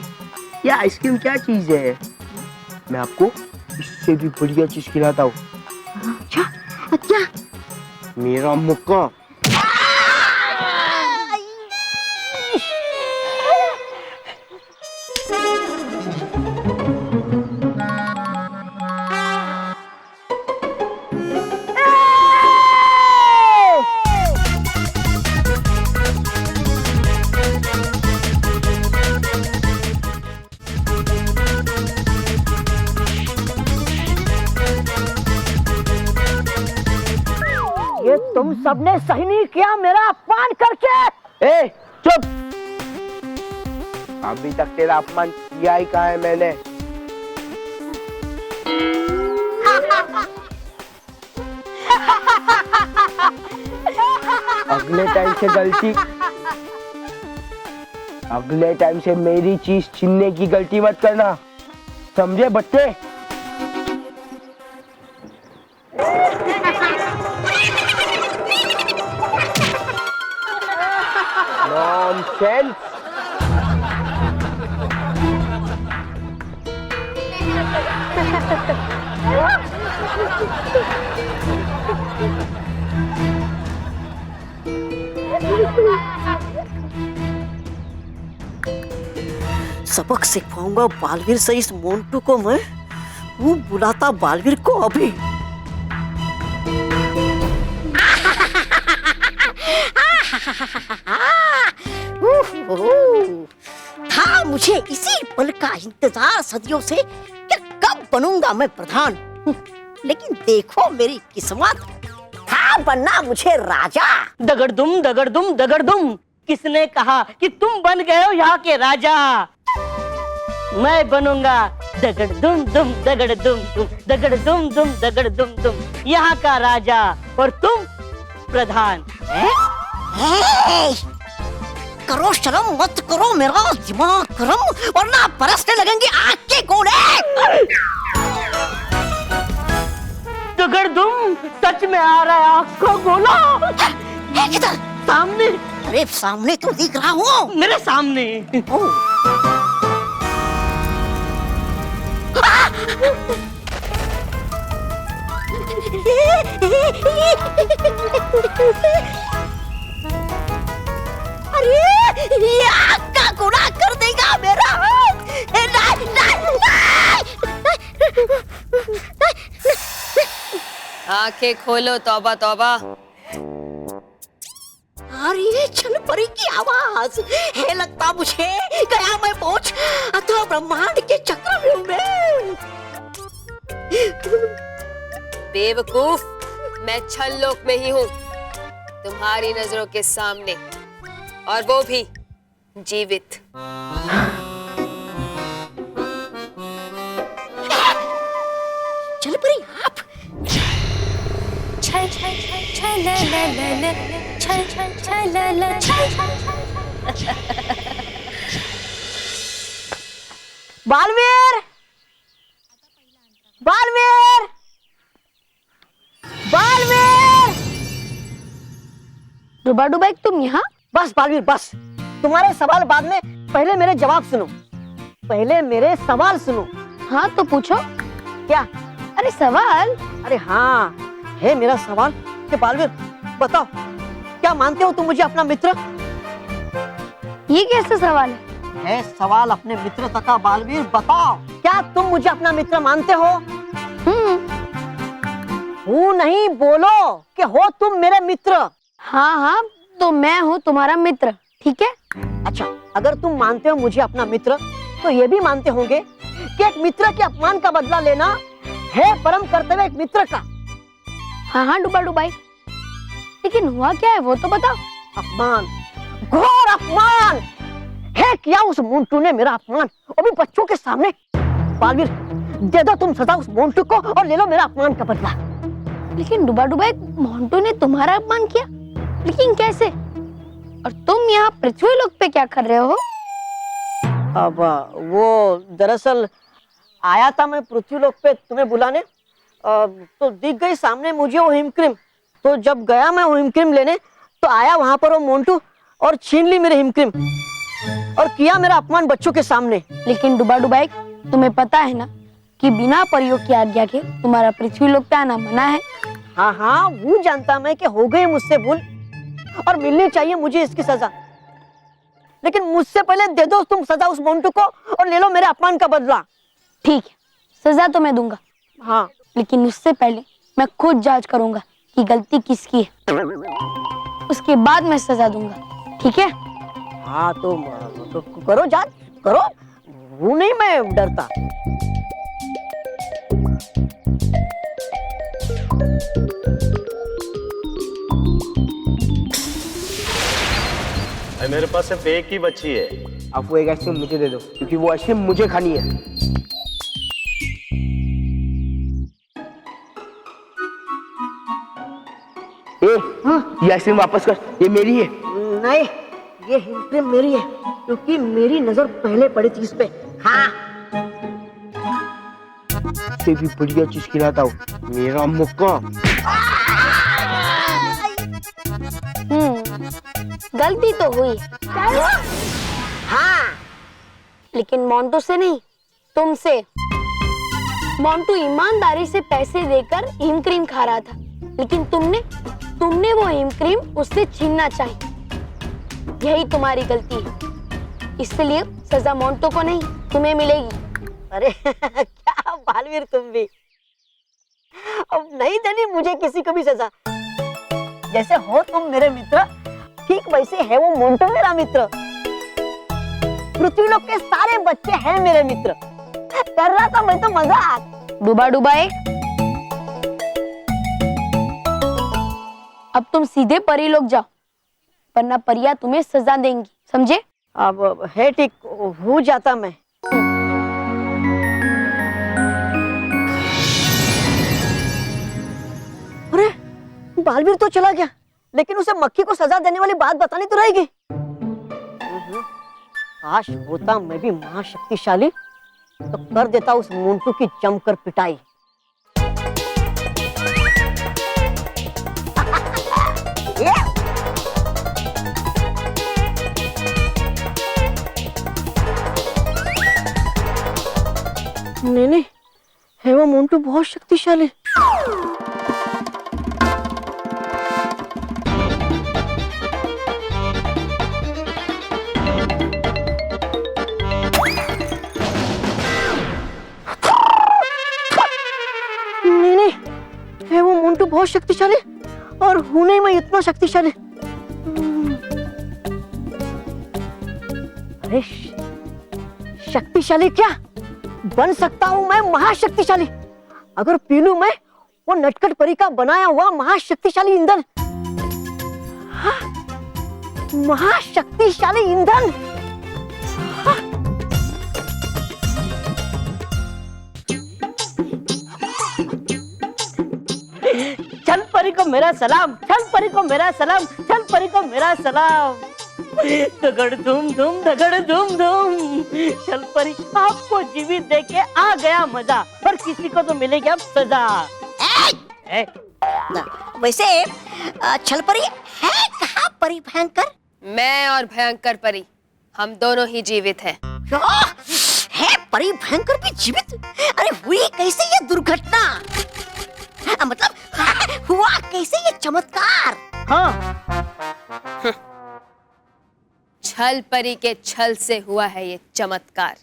ये आइसक्रीम क्या चीज है, मैं आपको इससे भी बढ़िया चीज खिलाता हूँ। क्या? मेरा मुक्का। ये तुम सबने सही नहीं किया मेरा अपमान करके। ए चुप, अभी तक तेरा अपमान किया ही कहा है मैंने। अगले टाइम से मेरी चीज छीनने की गलती मत करना, समझे बच्चे? नॉनसेंस। सबक सिखाऊंगा बालवीर से इस मोंटू को मैं। वो बुलाता बालवीर को अभी। था मुझे इसी पल का इंतजार सदियों से कि कब बनूंगा मैं प्रधान। लेकिन देखो मेरी किस्मत, था बनना मुझे राजा। दगड़दुम दगड़दुम दगड़दुम, किसने कहा कि तुम बन गए हो यहाँ के राजा? मैं बनूंगा दगड़दुम दुम दगड़दुम दुम दगड़दुम दुम दगड़दुम दुम, यहाँ का राजा और तुम प्रधान। करो शर्म मत करो मेरा दिमाग गरम, वरना बरसने लगेंगे आग के गोले। दगड़दुम सच में आ रहा है आग का गोला। किधर? सामने। अरे सामने तो दिख रहा हूँ। मेरे सामने। अरे ये आग का गोला कर देगा मेरा। आंखें खोलो, तौबा तौबा। अरे छल परी की आवाज है, लगता मुझे गया मैं पहुंच अथवा ब्रह्मांड के चक्रव्यूह में। बेवकूफ, मैं छल लोक में ही हूँ, तुम्हारी नजरों के सामने, और वो भी जीवित। चल परी आप। छल छल छल छल ला ला ला ला, छल छल छल ला ला छल। बालवीर, बालवीर, बालवीर। डुबा तुम यहाँ? बस बालवीर बस, तुम्हारे सवाल बाद में, पहले मेरे जवाब सुनो। पहले मेरे सवाल सुनो। हाँ तो पूछो। क्या? अरे सवाल? अरे हाँ है मेरा सवाल कि बालवीर बताओ, क्या मानते हो तुम मुझे अपना मित्र? ये कैसा सवाल है सवाल अपने मित्रता का। बालवीर बताओ, क्या तुम मुझे अपना मित्र मानते हो? हूँ नहीं, बोलो कि हो तुम मेरे मित्र। हाँ हाँ, तो मैं हूँ तुम्हारा मित्र, ठीक है? अच्छा, अगर तुम मानते हो मुझे अपना मित्र, तो ये भी मानते होंगे कि एक मित्र के अपमान का बदला लेना है परम कर्तव्य एक मित्र का। हाँ हाँ डुबा डुबाई, लेकिन हुआ क्या है वो तो बताओ। अपमान, घोर अपमान है किया उस मोंटू ने मेरा अपमान, और भी बच्चों के सामने। बालवीर, दे दो तुम सजा उस मोंटू को और ले लो मेरा अपमान का बदला। लेकिन डुबा डुबाई, मोंटू ने तुम्हारा अपमान किया, लेकिन कैसे? और तुम यहाँ पृथ्वी लोक पे क्या कर रहे हो? अब वो दरअसल आया था मैं पृथ्वी लोक पे तुम्हें बुलाने, तो दिख गई सामने मुझे वो हिमक्रीम। तो जब गया मैं वो हिमक्रीम लेने, तो आया वहां पर वो मोंटू और छीन ली मेरे हिमक्रीम और किया मेरा अपमान बच्चों के सामने। लेकिन डुबा डुबाई, तुम्हें पता है ना कि बिना परियों की आज्ञा के तुम्हारा पृथ्वी लोक पे आना मना है। हाँ हाँ, वो जानता मैं कि हो गई मुझसे भूल और मिलनी चाहिए मुझे इसकी सजा, लेकिन मुझसे पहले दे दो तुम सजा उस मोंटू को और ले लो मेरे अपमान का बदला। ठीक है, सजा तो मैं दूंगा। हाँ, लेकिन उससे पहले मैं खुद जांच करूंगा कि गलती किसकी है, उसके बाद मैं सजा दूंगा, ठीक है? हाँ तो करो जांच करो, वो नहीं मैं डरता। मेरे पास सिर्फ एक ही बची है। अब वो एक आइसक्रीम मुझे दे दो, क्योंकि वो आइसक्रीम मुझे खानी है। ये आइसक्रीम वापस कर, ये मेरी है। नहीं, ये हिमक्रीम मेरी है, क्योंकि मेरी नजर पहले पड़ी थी इस पे। हाँ, से भी बढ़िया चीज खिलाता हूँ, मेरा मौका। गलती तो हुई। हाँ, लेकिन मोंटू से नहीं, तुमसे। मोंटू ईमानदारी से पैसे देकर हिमक्रीम खा रहा था, लेकिन तुमने वो हिमक्रीम उससे छीनना चाहिए। यही तुम्हारी गलती है, इसलिए सजा मोंटू को नहीं, तुम्हें मिलेगी। अरे क्या बालवीर तुम भी, अब नहीं देनी मुझे किसी को भी सजा। जैसे हो तुम मेरे मित्र, ठीक वैसे है वो मोंटू मेरा मित्र। पृथ्वी लोक के सारे बच्चे हैं मेरे मित्र। कर रहा था मैं तो मजाक। डुबा डुबाई, अब तुम सीधे परी लोक जाओ, वरना परियां तुम्हें सजा देंगी, समझे? अब है ठीक, हो जाता मैं। अरे बालवीर तो चला गया, लेकिन उसे मक्खी को सजा देने वाली बात बतानी तो रहेगी। काश होता मैं भी महाशक्तिशाली, तो कर देता उस मोंटू की जमकर पिटाई। नहीं, है वो मोंटू बहुत शक्तिशाली। नहीं, है वो मोंटू बहुत शक्तिशाली, और हूं नहीं मैं इतना शक्तिशाली। अरे शक्तिशाली क्या, बन सकता हूं मैं महाशक्तिशाली, अगर पी लूं मैं वो नटखट परी का बनाया हुआ महाशक्तिशाली ईंधन। हाँ, महाशक्तिशाली ईंधन। हाँ। चल परी को मेरा सलाम, चल परी को मेरा सलाम, चल परी को मेरा सलाम। दगड़ धूम धूम, दगड़ धूम धूम। चल परी, आपको जीवित देके आ गया मजा, और किसी को तो मिलेगी अब सजा। वैसे छल परी है कहाँ परी भयंकर? मैं और भयंकर परी, हम दोनों ही जीवित हैं। है परी भयंकर भी जीवित? अरे हुई कैसे ये दुर्घटना? मतलब हुआ कैसे ये चमत्कार? हाँ, छल परी के छल से हुआ है ये चमत्कार।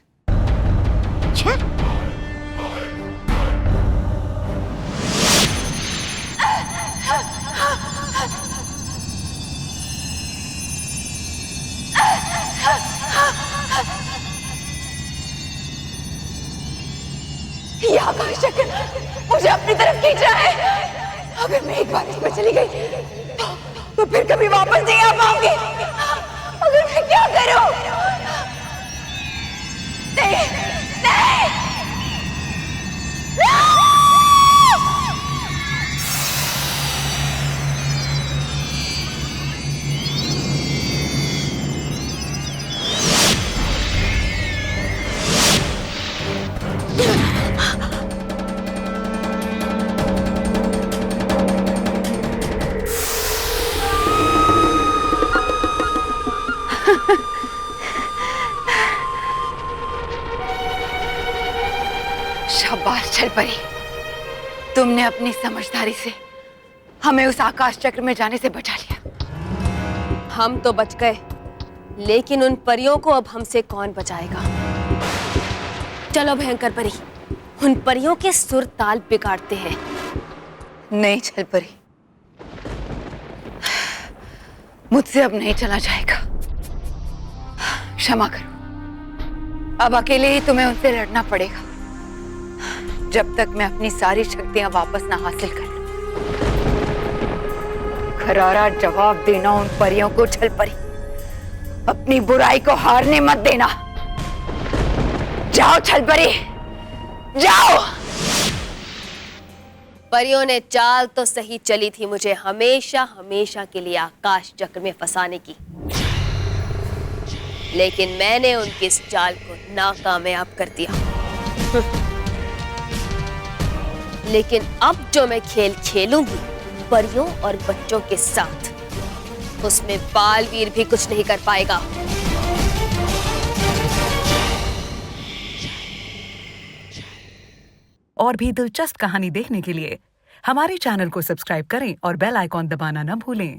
मुझे अपनी तरफ खींच रहा है। अगर मैं एक बार इसमें चली गई तो फिर कभी वापस नहीं आ पाऊंगी। अगर मैं क्या करूं? नहीं, नहीं, शाबाश छलपरी, तुमने अपनी समझदारी से हमें उस आकाश चक्र में जाने से बचा लिया। हम तो बच गए, लेकिन उन परियों को अब हमसे कौन बचाएगा? चलो भयंकर परी, उन परियों के सुर ताल बिगाड़ते हैं। नहीं छलपरी, मुझसे अब नहीं चला जाएगा। क्षमा करो, अब अकेले ही तुम्हें उनसे लड़ना पड़ेगा जब तक मैं अपनी सारी शक्तियां वापस ना हासिल कर लूं। करारा जवाब देना उन परियों को छलपरी, अपनी बुराई को हारने मत देना। जाओ छलपरी, जाओ। परियों ने चाल तो सही चली थी मुझे हमेशा हमेशा के लिए आकाश चक्र में फंसाने की, लेकिन मैंने उनकी इस चाल को नाकामयाब कर दिया। लेकिन अब जो मैं खेल खेलूंगी परियों और बच्चों के साथ, उसमें बालवीर भी कुछ नहीं कर पाएगा। और भी दिलचस्प कहानी देखने के लिए हमारे चैनल को सब्सक्राइब करें और बेल आइकॉन दबाना न भूलें।